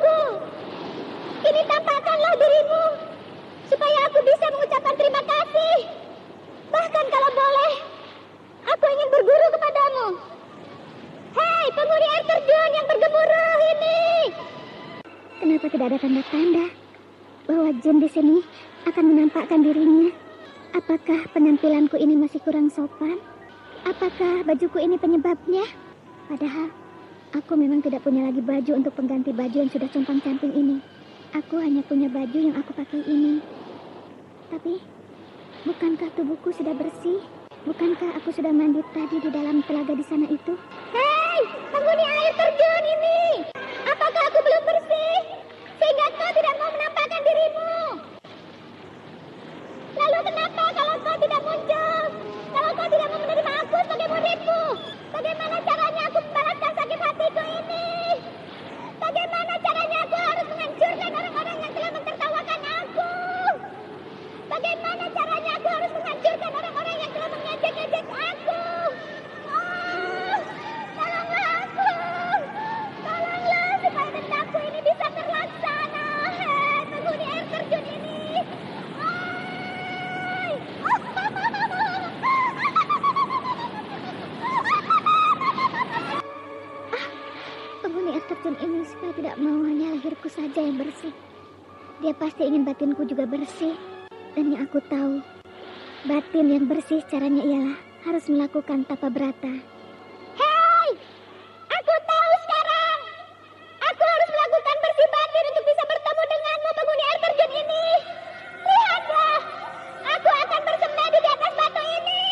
Speaker 4: penghuni air terjun yang bergemuruh ini. Kenapa tidak ada tanda-tanda bahwa jin di sini akan menampakkan dirinya? Apakah penampilanku ini masih kurang sopan? Apakah bajuku ini penyebabnya? Padahal aku memang tidak punya lagi baju untuk pengganti baju yang sudah compang-camping ini. Aku hanya punya baju yang aku pakai ini. Tapi, bukankah tubuhku sudah bersih? Bukankah aku sudah mandi tadi di dalam telaga di sana itu? Hei, penghuni air terjun ini! Apakah aku belum bersih? Sehingga kau tidak mau menampakkan dirimu? Lalu kenapa kalau kau tidak muncul? Kalau kau tidak mau menerima aku sebagai muridmu? Bagaimana caranya aku membalaskan sakit hatiku ini? Bagaimana caranya aku harus menghancurkan orang-orang yang telah mentertawakan aku? Bagaimana caranya aku harus menghancurkan orang-orang yang telah mengejek-ejek aku? Oh, tolonglah aku! Tolonglah supaya dendamku ini bisa terlaksana. Hei, penghuni air terjun ini! Penghuni air terjun ini supaya tidak mau hanya lahirku saja yang bersih. Dia pasti ingin batinku juga bersih. Dan yang aku tahu, batin yang bersih caranya ialah harus melakukan tapa brata. Hei! Aku tahu sekarang! Aku harus melakukan bersih batin untuk bisa bertemu denganmu, penghuni air terjun ini. Lihatlah! Aku akan bersemedi di atas batu ini!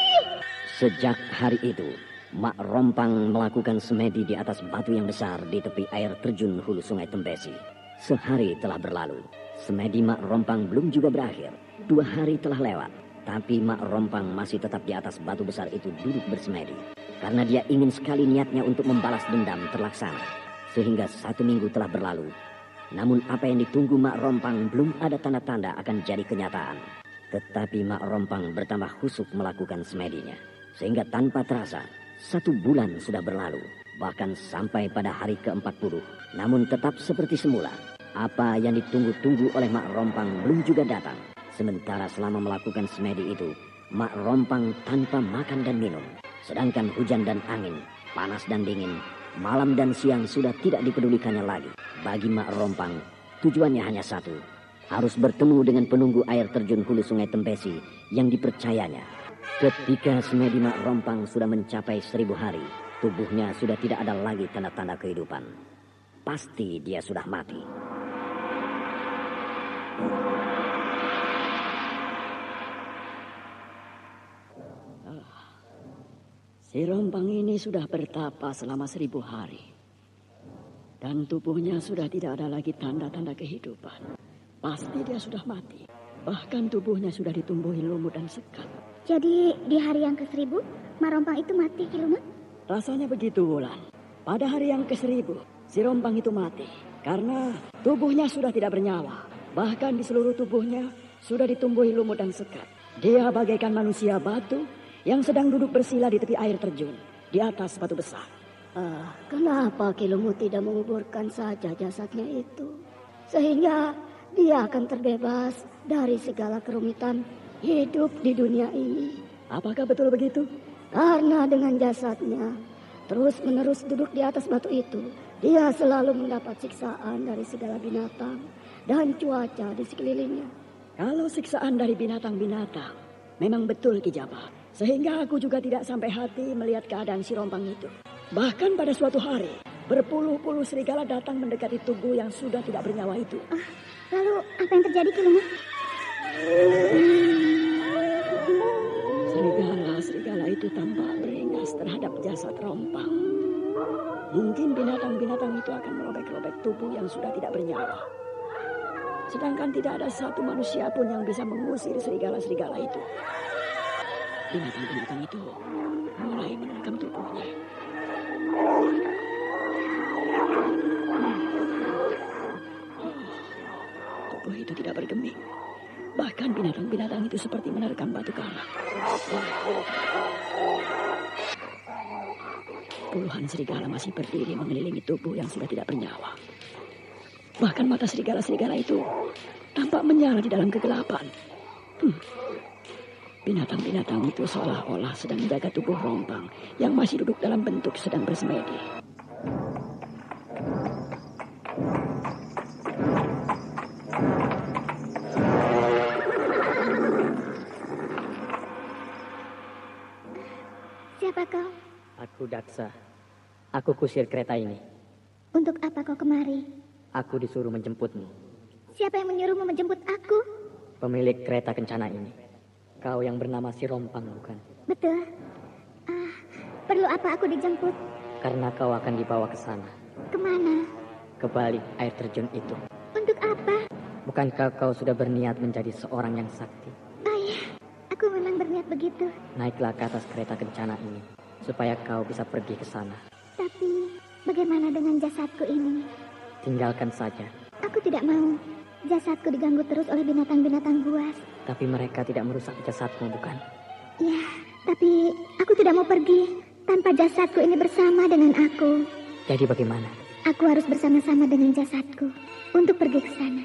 Speaker 5: Sejak hari itu, Mak Rompang melakukan semedi di atas batu yang besar di tepi air terjun hulu Sungai Tembesi. Sehari telah berlalu. Semedi Mak Rompang belum juga berakhir. 2 hari telah lewat, tapi Mak Rompang masih tetap di atas batu besar itu duduk bersemedi. Karena dia ingin sekali niatnya untuk membalas dendam terlaksana. Sehingga 1 minggu telah berlalu. Namun apa yang ditunggu Mak Rompang belum ada tanda-tanda akan jadi kenyataan. Tetapi Mak Rompang bertambah husuk melakukan semedinya. Sehingga tanpa terasa, 1 bulan sudah berlalu. Bahkan sampai pada hari ke-40. Namun tetap seperti semula. Apa yang ditunggu-tunggu oleh Mak Rompang belum juga datang. Sementara selama melakukan semedi itu, Mak Rompang tanpa makan dan minum. Sedangkan hujan dan angin, panas dan dingin, malam dan siang sudah tidak dipedulikannya lagi. Bagi Mak Rompang, tujuannya hanya satu. Harus bertemu dengan penunggu air terjun hulu Sungai Tembesi yang dipercayanya. Ketika semedi Mak Rompang sudah mencapai 1000 hari, tubuhnya sudah tidak ada lagi tanda-tanda kehidupan. Pasti dia sudah mati.
Speaker 8: Si Rompang ini sudah bertapa selama 1000 hari. Dan tubuhnya sudah tidak ada lagi tanda-tanda kehidupan. Pasti dia sudah mati. Bahkan tubuhnya sudah ditumbuhi lumut dan sekat.
Speaker 4: Jadi di hari yang ke-1000, Mak Rompang itu mati, Ki Lumut?
Speaker 8: Rasanya begitu, Wulan. Pada hari yang ke-1000, si Rompang itu mati. Karena tubuhnya sudah tidak bernyawa. Bahkan di seluruh tubuhnya sudah ditumbuhi lumut dan sekat. Dia bagaikan manusia batu yang sedang duduk bersila di tepi air terjun, di atas batu besar.
Speaker 6: Kenapa Ki Lumut tidak menguburkan saja jasadnya itu? Sehingga dia akan terbebas dari segala kerumitan hidup di dunia ini.
Speaker 8: Apakah betul begitu?
Speaker 6: Karena dengan jasadnya terus-menerus duduk di atas batu itu, dia selalu mendapat siksaan dari segala binatang dan cuaca di sekelilingnya.
Speaker 8: Kalau siksaan dari binatang-binatang, memang betul Ki Jabah. Sehingga aku juga tidak sampai hati melihat keadaan si Rompang itu. Bahkan pada suatu hari, berpuluh-puluh serigala datang mendekati tubuh yang sudah tidak bernyawa itu.
Speaker 4: Lalu apa yang terjadi, Ki Lumut?
Speaker 8: Serigala itu tampak beringas terhadap jasad Rompang. Mungkin binatang-binatang itu akan merobek-robek tubuh yang sudah tidak bernyawa. Sedangkan tidak ada satu manusia pun yang bisa mengusir serigala-serigala itu. Binatang-binatang itu mulai menerkam tubuhnya. Tubuh itu tidak bergeming. Bahkan binatang-binatang itu seperti menerkam batu karang. Puluhan serigala masih berdiri mengelilingi tubuh yang sudah tidak bernyawa. Bahkan mata serigala-serigala itu tampak menyala di dalam kegelapan. Binatang-binatang itu seolah-olah sedang menjaga tubuh Rompang yang masih duduk dalam bentuk sedang bersemedi.
Speaker 5: Kudaksa, aku kusir kereta ini.
Speaker 4: Untuk apa kau kemari?
Speaker 5: Aku disuruh menjemputmu.
Speaker 4: Siapa yang menyuruhmu menjemput aku?
Speaker 5: Pemilik kereta kencana ini. Kau yang bernama si Rompang, bukan?
Speaker 4: Betul. Perlu apa aku dijemput?
Speaker 5: Karena kau akan dibawa ke sana.
Speaker 4: Kemana?
Speaker 5: Ke balik air terjun itu.
Speaker 4: Untuk apa?
Speaker 5: Bukankah kau sudah berniat menjadi seorang yang sakti?
Speaker 4: Oh iya, aku memang berniat begitu.
Speaker 5: Naiklah ke atas kereta kencana ini, supaya kau bisa pergi ke sana.
Speaker 4: Tapi, bagaimana dengan jasadku ini?
Speaker 5: Tinggalkan saja.
Speaker 4: Aku tidak mau. Jasadku diganggu terus oleh binatang-binatang buas.
Speaker 5: Tapi mereka tidak merusak jasadmu, bukan?
Speaker 4: Ya, tapi aku tidak mau pergi tanpa jasadku ini bersama dengan aku.
Speaker 5: Jadi bagaimana?
Speaker 4: Aku harus bersama-sama dengan jasadku untuk pergi ke sana,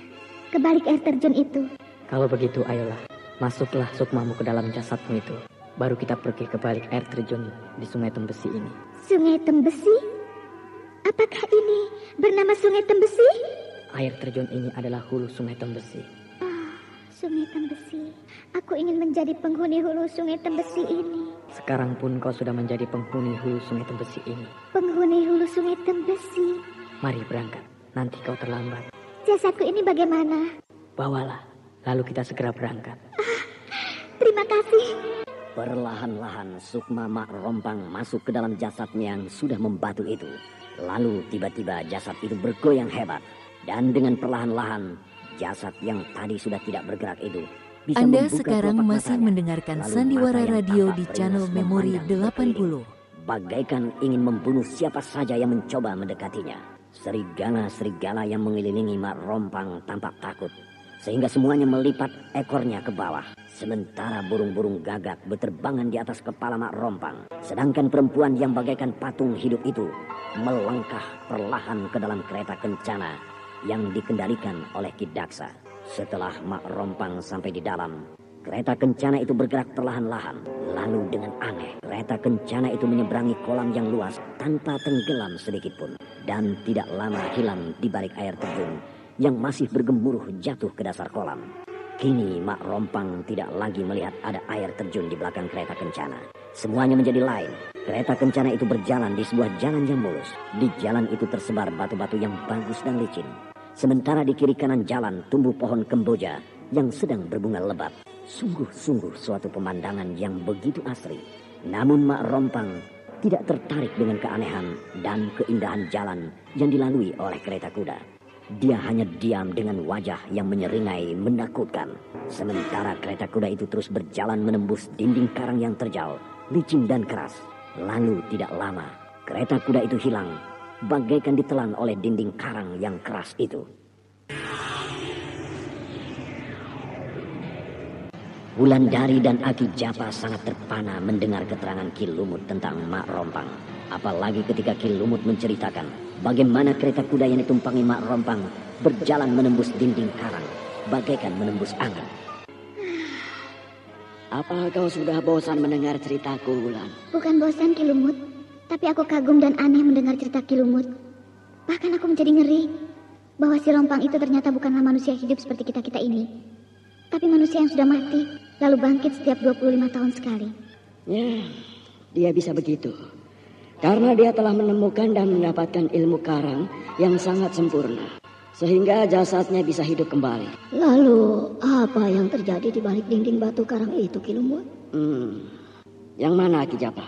Speaker 4: ke balik air terjun itu.
Speaker 5: Kalau begitu, ayolah. Masuklah sukmamu ke dalam jasadmu itu. Baru kita pergi ke balik air terjun di Sungai Tembesi ini.
Speaker 4: Sungai Tembesi? Apakah ini bernama Sungai Tembesi?
Speaker 5: Air terjun ini adalah hulu Sungai Tembesi.
Speaker 4: Oh, Sungai Tembesi. Aku ingin menjadi penghuni hulu Sungai Tembesi ini.
Speaker 5: Sekarang pun kau sudah menjadi penghuni hulu Sungai Tembesi ini.
Speaker 4: Penghuni hulu Sungai Tembesi.
Speaker 5: Mari berangkat, nanti kau terlambat.
Speaker 4: Jasadku ini bagaimana?
Speaker 5: Bawalah, lalu kita segera berangkat.
Speaker 4: Terima kasih.
Speaker 5: Perlahan-lahan Sukma Mak Rompang masuk ke dalam jasadnya yang sudah membatu itu. Lalu tiba-tiba jasad itu bergoyang hebat. Dan dengan perlahan-lahan jasad yang tadi sudah tidak bergerak itu bisa
Speaker 7: Anda
Speaker 5: membuka
Speaker 7: sekarang
Speaker 5: telapak
Speaker 7: masih
Speaker 5: matanya.
Speaker 7: mendengarkan
Speaker 5: Lalu
Speaker 7: Sandiwara
Speaker 5: mata yang
Speaker 7: Radio
Speaker 5: tampak
Speaker 7: di
Speaker 5: ringas
Speaker 7: channel Memori
Speaker 5: memandang
Speaker 7: 80.
Speaker 5: Bagaikan ingin membunuh siapa saja yang mencoba mendekatinya. Serigala-serigala yang mengelilingi Mak Rompang tampak takut, sehingga semuanya melipat ekornya ke bawah. Sementara burung-burung gagak berterbangan di atas kepala Mak Rompang. Sedangkan perempuan yang bagaikan patung hidup itu melangkah perlahan ke dalam kereta kencana yang dikendalikan oleh Ki Daksa. Setelah Mak Rompang sampai di dalam, kereta kencana itu bergerak perlahan-lahan. Lalu dengan aneh, kereta kencana itu menyeberangi kolam yang luas tanpa tenggelam sedikit pun. Dan tidak lama hilang di balik air terjun yang masih bergemuruh jatuh ke dasar kolam. Kini Mak Rompang tidak lagi melihat ada air terjun di belakang kereta kencana. Semuanya menjadi lain. Kereta kencana itu berjalan di sebuah jalan yang mulus. Di jalan itu tersebar batu-batu yang bagus dan licin. Sementara di kiri kanan jalan tumbuh pohon kemboja yang sedang berbunga lebat. Sungguh-sungguh suatu pemandangan yang begitu asri. Namun Mak Rompang tidak tertarik dengan keanehan dan keindahan jalan yang dilalui oleh kereta kuda. Dia hanya diam dengan wajah yang menyeringai menakutkan. Sementara kereta kuda itu terus berjalan menembus dinding karang yang terjal, licin dan keras. Lalu tidak lama, kereta kuda itu hilang, bagaikan ditelan oleh dinding karang yang keras itu. Wulandari dan Aki Japa sangat terpana mendengar keterangan Ki Lumut tentang Mak Rompang. Apalagi ketika Ki Lumut menceritakan bagaimana kereta kuda yang ditumpangi Mak Rompang berjalan menembus dinding karang, bagaikan menembus angin.
Speaker 8: Apa kau sudah bosan mendengar ceritaku, Wulan?
Speaker 4: Bukan bosan, Ki Lumut. Tapi aku kagum dan aneh mendengar cerita Ki Lumut. Bahkan aku menjadi ngeri bahwa si Rompang itu ternyata bukanlah manusia hidup seperti kita-kita ini, tapi manusia yang sudah mati, lalu bangkit setiap 25 tahun sekali.
Speaker 8: Ya, dia bisa begitu. Karena dia telah menemukan dan mendapatkan ilmu karang yang sangat sempurna. Sehingga jasadnya bisa hidup kembali.
Speaker 6: Lalu, apa yang terjadi di balik dinding batu karang itu, Ki Lumut?
Speaker 8: Yang mana, Ki Japa?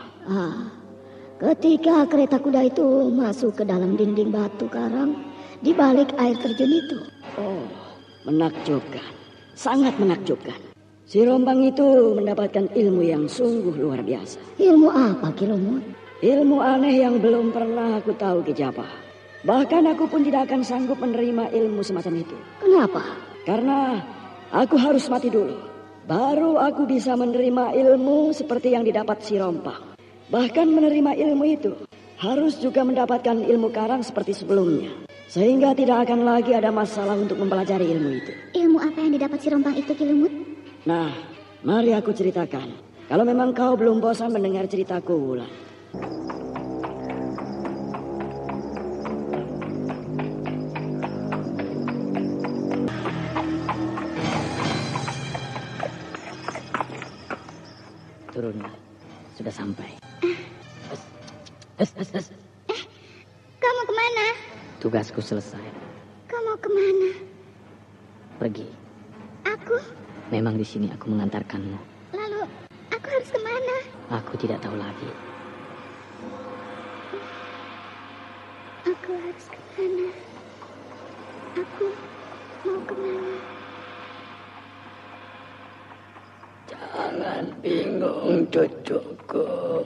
Speaker 6: Ketika kereta kuda itu masuk ke dalam dinding batu karang di balik air terjun itu.
Speaker 8: Oh, menakjubkan. Sangat menakjubkan. Si Rompang itu mendapatkan ilmu yang sungguh luar biasa.
Speaker 6: Ilmu apa, Ki Lumut?
Speaker 8: Ilmu aneh yang belum pernah aku tahu, Ki Japa. Bahkan aku pun tidak akan sanggup menerima ilmu semacam itu.
Speaker 6: Kenapa?
Speaker 8: Karena aku harus mati dulu. Baru aku bisa menerima ilmu seperti yang didapat si Rompang. Bahkan menerima ilmu itu harus juga mendapatkan ilmu karang seperti sebelumnya. Sehingga tidak akan lagi ada masalah untuk mempelajari ilmu itu.
Speaker 4: Ilmu apa yang didapat si Rompang itu, Ki Lumut?
Speaker 8: Nah, mari aku ceritakan. Kalau memang kau belum bosan mendengar ceritaku, Wulan. Turunlah, sudah sampai.
Speaker 4: Kau mau kemana?
Speaker 5: Tugasku selesai.
Speaker 4: Kau mau kemana?
Speaker 5: Pergi.
Speaker 4: Aku?
Speaker 5: Memang di sini aku mengantarkanmu.
Speaker 4: Lalu, aku harus kemana?
Speaker 5: Aku tidak tahu lagi.
Speaker 4: Aku harus kemana? Aku mau kemana?
Speaker 8: Jangan bingung, cucuku.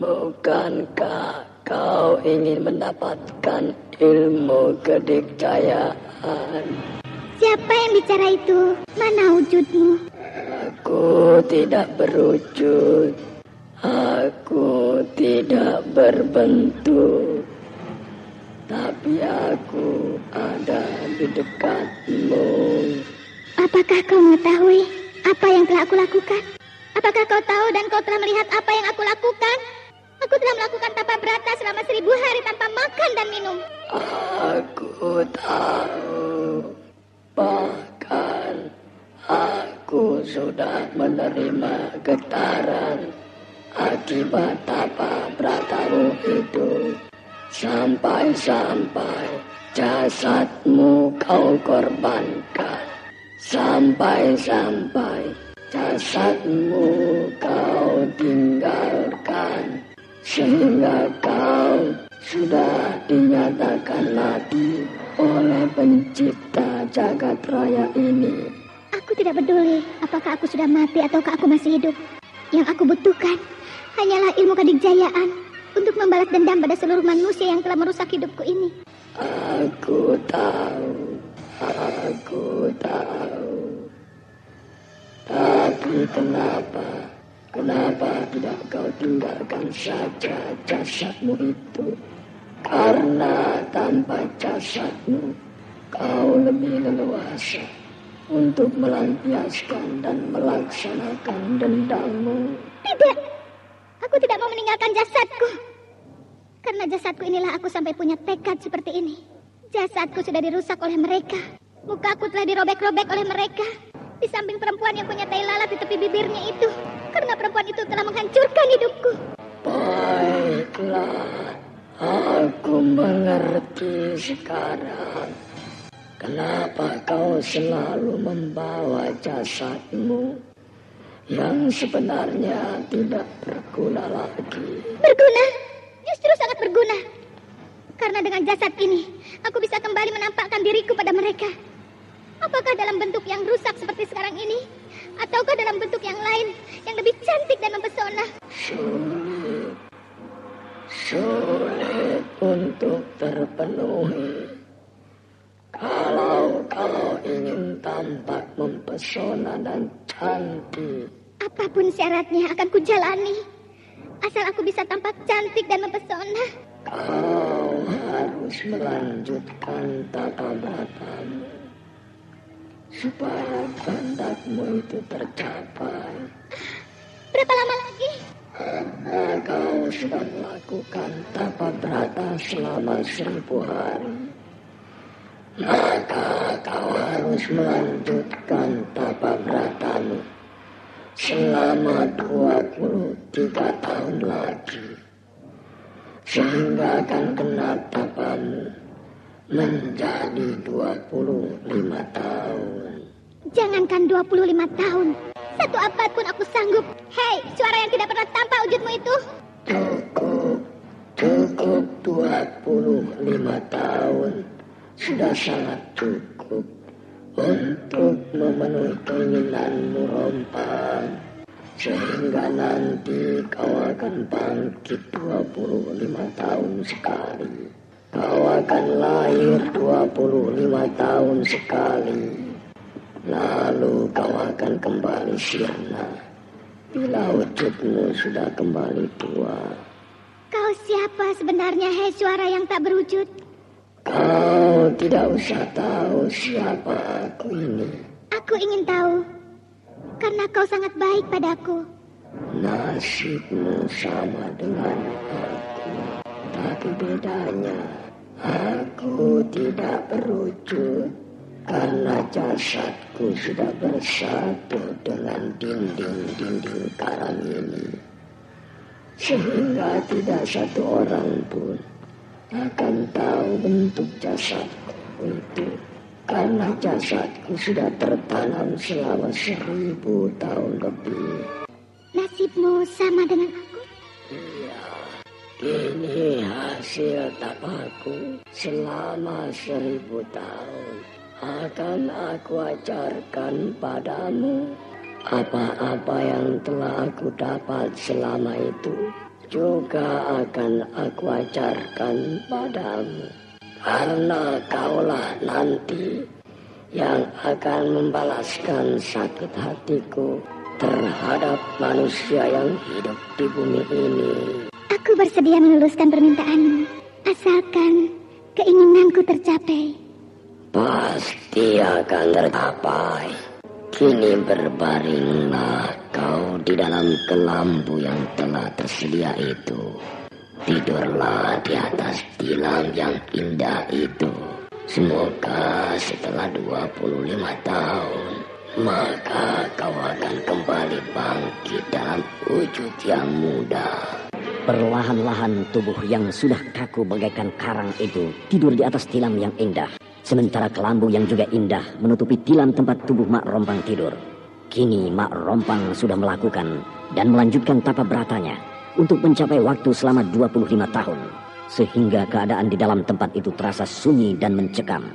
Speaker 8: Bukankah kau ingin mendapatkan ilmu kedikjayaan?
Speaker 4: Siapa yang bicara itu? Mana wujudmu?
Speaker 8: Aku tidak berwujud. Aku tidak berbentuk. Tapi aku ada di dekatmu.
Speaker 4: Apakah kau mengetahui apa yang telah aku lakukan? Apakah kau tahu dan kau telah melihat apa yang aku lakukan? Aku telah melakukan tapa berata selama 1000 hari tanpa makan dan minum.
Speaker 8: Aku tahu. Bahkan aku sudah menerima getaran akibat tapa beratamu itu. Sampai-sampai jasadmu kau korbankan. Sampai-sampai jasadmu kau tinggalkan. Sehingga kau sudah dinyatakan mati oleh pencipta jagat raya ini.
Speaker 4: Aku tidak peduli apakah aku sudah mati ataukah aku masih hidup. Yang aku butuhkan hanyalah ilmu kedikjayaan untuk membalas dendam pada seluruh manusia yang telah merusak hidupku ini.
Speaker 8: Aku tahu. Tapi kenapa tidak kau tinggalkan saja jasadmu itu? Karena tanpa jasadmu kau lebih leluasa untuk melampiaskan dan melaksanakan dendammu.
Speaker 4: Tidak, aku tidak mau meninggalkan jasadku. Karena jasadku inilah aku sampai punya tekad seperti ini. Jasadku sudah dirusak oleh mereka. Mukaku telah dirobek-robek oleh mereka. Di samping perempuan yang punya tai lalat di tepi bibirnya itu. Karena perempuan itu telah menghancurkan hidupku.
Speaker 8: Baiklah, aku mengerti sekarang. Kenapa kau selalu membawa jasadmu yang sebenarnya tidak berguna lagi?
Speaker 4: Berguna? Justru sangat berguna. Karena dengan jasad ini, aku bisa kembali menampakkan diriku pada mereka. Apakah dalam bentuk yang rusak seperti sekarang ini? Ataukah dalam bentuk yang lain, yang lebih cantik dan mempesona?
Speaker 8: Sulit untuk terpenuhi. Kalau kau ingin tampak mempesona dan cantik,
Speaker 4: apapun syaratnya akan kujalani. Asal aku bisa tampak cantik dan mempesona.
Speaker 8: Kau harus melanjutkan tata beratamu supaya kehendakmu itu tercapai.
Speaker 4: Berapa lama lagi?
Speaker 8: Karena kau sudah melakukan tapa berata selama 1000 hari, maka kau harus melanjutkan tapa beratamu selama 23 tahun lagi. Sehingga akan genap tapamu menjadi 25 tahun.
Speaker 4: Jangankan 25 tahun, 1 abad pun aku sanggup. Hei, suara yang tidak pernah tampak wujudmu itu.
Speaker 8: Cukup 25 tahun. Sudah sangat cukup untuk memenuhi keinginanmu, Rompang. Sehingga nanti kau akan bangkit 25 tahun sekali. Kau akan lahir 25 tahun sekali. Lalu kau akan kembali sirna bila wujudmu sudah kembali tua.
Speaker 4: Kau siapa sebenarnya, hei suara yang tak berwujud?
Speaker 8: Kau tidak usah tahu siapa aku ini.
Speaker 4: Aku ingin tahu. Karena kau sangat baik padaku.
Speaker 8: Nasibmu sama dengan aku. Tapi bedanya, aku tidak berwujud. Karena jasadku sudah bersatu dengan dinding-dinding karang ini.
Speaker 6: sehingga tidak satu orang pun akan tahu bentuk jasadku itu, karena jasadku sudah tertanam selama 1000 tahun lebih.
Speaker 4: Nasibmu sama dengan aku?
Speaker 6: Iya, ini hasil tapaku selama 1000 tahun. Akan aku ajarkan padamu apa-apa yang telah aku dapat selama itu, juga akan aku ajarkan padamu. Karena kaulah nanti yang akan membalaskan sakit hatiku terhadap manusia yang hidup di bumi ini.
Speaker 4: Aku bersedia meluluskan permintaanmu, asalkan keinginanku tercapai.
Speaker 6: Pasti akan tercapai. Kini berbaringlah kau di dalam kelambu yang telah tersedia itu. Tidurlah di atas tilam yang indah itu. Semoga setelah 25 tahun, maka kau akan kembali bangkit dalam wujud yang muda.
Speaker 5: Perlahan-lahan tubuh yang sudah kaku bagaikan karang itu tidur di atas tilam yang indah. Sementara kelambu yang juga indah menutupi tilam tempat tubuh Mak Rompang tidur. Kini Mak Rompang sudah melakukan dan melanjutkan tapa beratanya untuk mencapai waktu selama 25 tahun. Sehingga keadaan di dalam tempat itu terasa sunyi dan mencekam.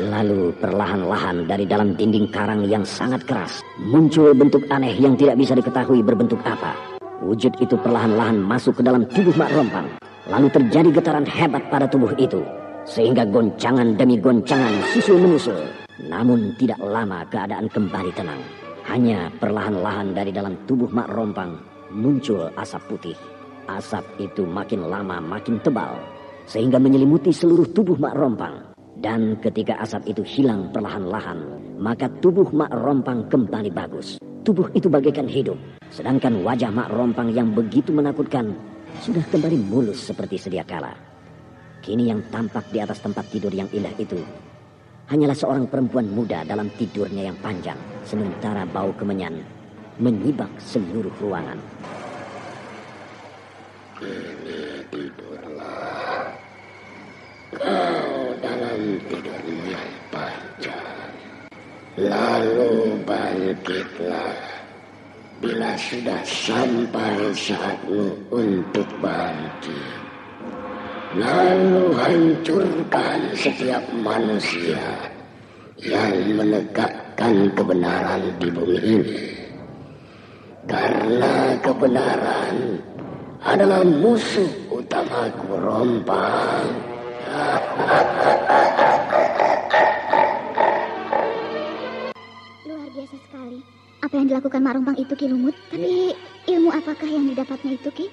Speaker 5: Lalu perlahan-lahan dari dalam dinding karang yang sangat keras muncul bentuk aneh yang tidak bisa diketahui berbentuk apa. Wujud itu perlahan-lahan masuk ke dalam tubuh Mak Rompang. Lalu terjadi getaran hebat pada tubuh itu, sehingga goncangan demi goncangan susul-menyusul. Namun tidak lama keadaan kembali tenang. Hanya perlahan-lahan dari dalam tubuh Mak Rompang muncul asap putih. Asap itu makin lama makin tebal, sehingga menyelimuti seluruh tubuh Mak Rompang. Dan ketika asap itu hilang perlahan-lahan, maka tubuh Mak Rompang kembali bagus. Tubuh itu bagaikan hidup, sedangkan wajah Mak Rompang yang begitu menakutkan sudah kembali mulus seperti sedia kala. Kini yang tampak di atas tempat tidur yang indah itu hanyalah seorang perempuan muda dalam tidurnya yang panjang, sementara bau kemenyan menyibak seluruh ruangan.
Speaker 6: Kini tidurlah kau dalam tidurmu yang panjang. Lalu bangkitlah bila sudah sampai saatmu untuk bangkit. Lalu hancurkan setiap manusia yang menegakkan kebenaran di bumi ini. Karena kebenaran adalah musuh utamaku, Rompang.
Speaker 4: Luar biasa sekali apa yang dilakukan Mak Rompang itu, Ki Lumut. Tapi ilmu apakah yang didapatnya itu, Ki?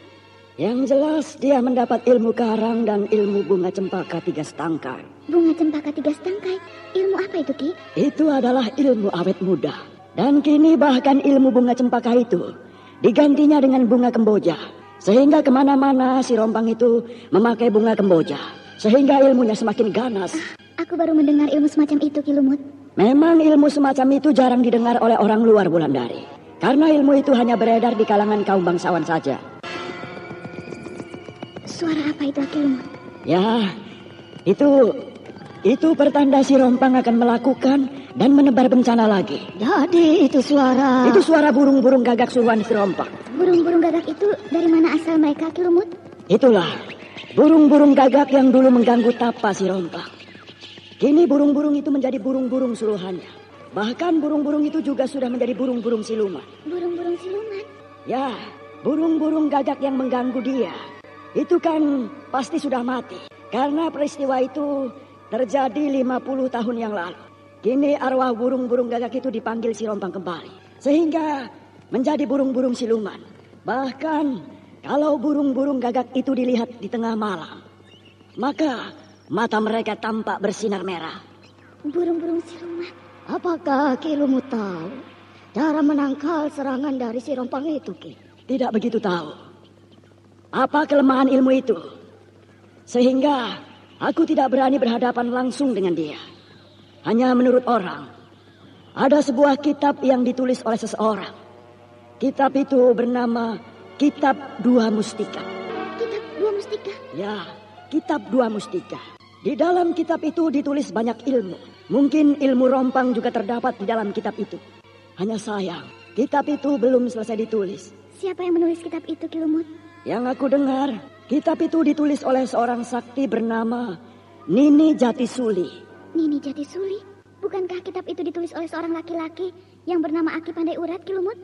Speaker 8: Yang jelas dia mendapat ilmu karang dan ilmu bunga cempaka 3 setangkai.
Speaker 4: Bunga cempaka 3 setangkai? Ilmu apa itu, Ki?
Speaker 8: Itu adalah ilmu awet muda. Dan kini bahkan ilmu bunga cempaka itu digantinya dengan bunga kemboja. Sehingga kemana-mana si Rompang itu memakai bunga kemboja. Sehingga ilmunya semakin ganas.
Speaker 4: Aku baru mendengar ilmu semacam itu, Ki Lumut.
Speaker 8: Memang ilmu semacam itu jarang didengar oleh orang luar, Wulandari. Karena ilmu itu hanya beredar di kalangan kaum bangsawan saja.
Speaker 4: Suara apa itu, Ki Lumut?
Speaker 8: Ya, itu pertanda si Rompang akan melakukan dan menebar bencana lagi.
Speaker 6: Jadi itu suara...
Speaker 8: Itu suara burung-burung gagak suruhan si Rompang.
Speaker 4: Burung-burung gagak itu dari mana asal mereka, Ki Lumut?
Speaker 8: Itulah burung-burung gagak yang dulu mengganggu tapa si Rompang. Kini burung-burung itu menjadi burung-burung suruhannya. Bahkan burung-burung itu juga sudah menjadi burung-burung siluman.
Speaker 4: Burung-burung siluman?
Speaker 8: Ya, burung-burung gagak yang mengganggu dia itu kan pasti sudah mati. Karena peristiwa itu terjadi 50 tahun yang lalu. Kini arwah burung-burung gagak itu dipanggil si Rompang kembali. Sehingga menjadi burung-burung siluman. Bahkan kalau burung-burung gagak itu dilihat di tengah malam, maka mata mereka tampak bersinar merah.
Speaker 4: Burung-burung siluman?
Speaker 6: Apakah Ki Lumut tahu cara menangkal serangan dari si Rompang itu, Ki?
Speaker 8: Tidak begitu tahu. Apa kelemahan ilmu itu? Sehingga aku tidak berani berhadapan langsung dengan dia. Hanya menurut orang, ada sebuah kitab yang ditulis oleh seseorang. Kitab itu bernama Kitab Dua Mustika.
Speaker 4: Kitab Dua Mustika?
Speaker 8: Ya, Kitab Dua Mustika. Di dalam kitab itu ditulis banyak ilmu. Mungkin ilmu rompang juga terdapat di dalam kitab itu. Hanya sayang, kitab itu belum selesai ditulis.
Speaker 4: Siapa yang menulis kitab itu, Ki Lumut?
Speaker 8: Yang aku dengar, kitab itu ditulis oleh seorang sakti bernama Nini Jatisuli.
Speaker 4: Nini Jatisuli? Bukankah kitab itu ditulis oleh seorang laki-laki yang bernama Aki Pandai Urat, Ki Lumut?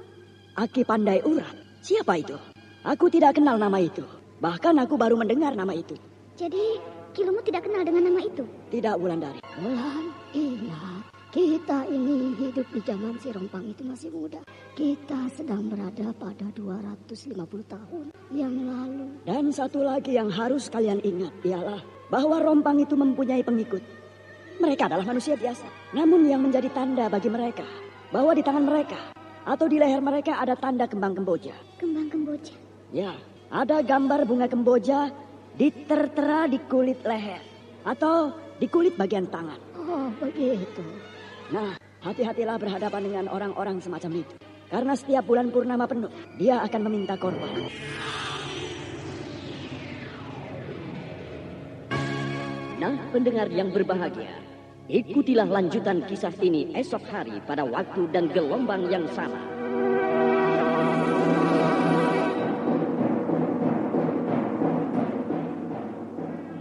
Speaker 8: Aki Pandai Urat? Siapa itu? Aku tidak kenal nama itu. Bahkan aku baru mendengar nama itu.
Speaker 4: Jadi, Ki Lumut tidak kenal dengan nama itu?
Speaker 8: Tidak, Wulandari.
Speaker 6: Wulan, ingat, kita ini hidup di zaman si Rompang itu masih muda. Kita sedang berada pada 250 tahun yang lalu.
Speaker 8: Dan satu lagi yang harus kalian ingat ialah bahwa Rompang itu mempunyai pengikut. Mereka adalah manusia biasa. Namun yang menjadi tanda bagi mereka bahwa di tangan mereka atau di leher mereka ada tanda kembang kemboja.
Speaker 4: Kembang kemboja?
Speaker 8: Ya, ada gambar bunga kemboja ditertera di kulit leher atau di kulit bagian tangan.
Speaker 6: Oh, begitu.
Speaker 8: Nah, hati-hatilah berhadapan dengan orang-orang semacam itu. Karena setiap bulan purnama penuh, dia akan meminta korban.
Speaker 5: Nah, pendengar yang berbahagia, ikutilah lanjutan kisah ini esok hari pada waktu dan gelombang yang sama.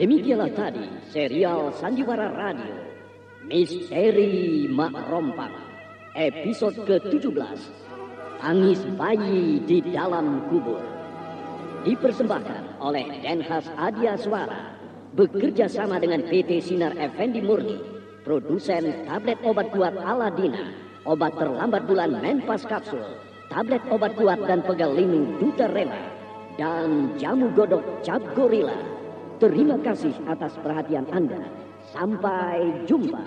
Speaker 5: Demikianlah tadi serial Sandiwara Radio Misteri Mak Rompang episode ke-17 Tangis Bayi di Dalam Kubur, dipersembahkan oleh Denhas Adia Suara bekerja sama dengan PT Sinar Effendi Murni, produsen tablet obat kuat Aladina, obat terlambat bulan Menpas Kapsul, tablet obat kuat dan pegal lindung Duta Rela, dan jamu godok Cap Gorilla. Terima kasih atas perhatian Anda. Sampai jumpa.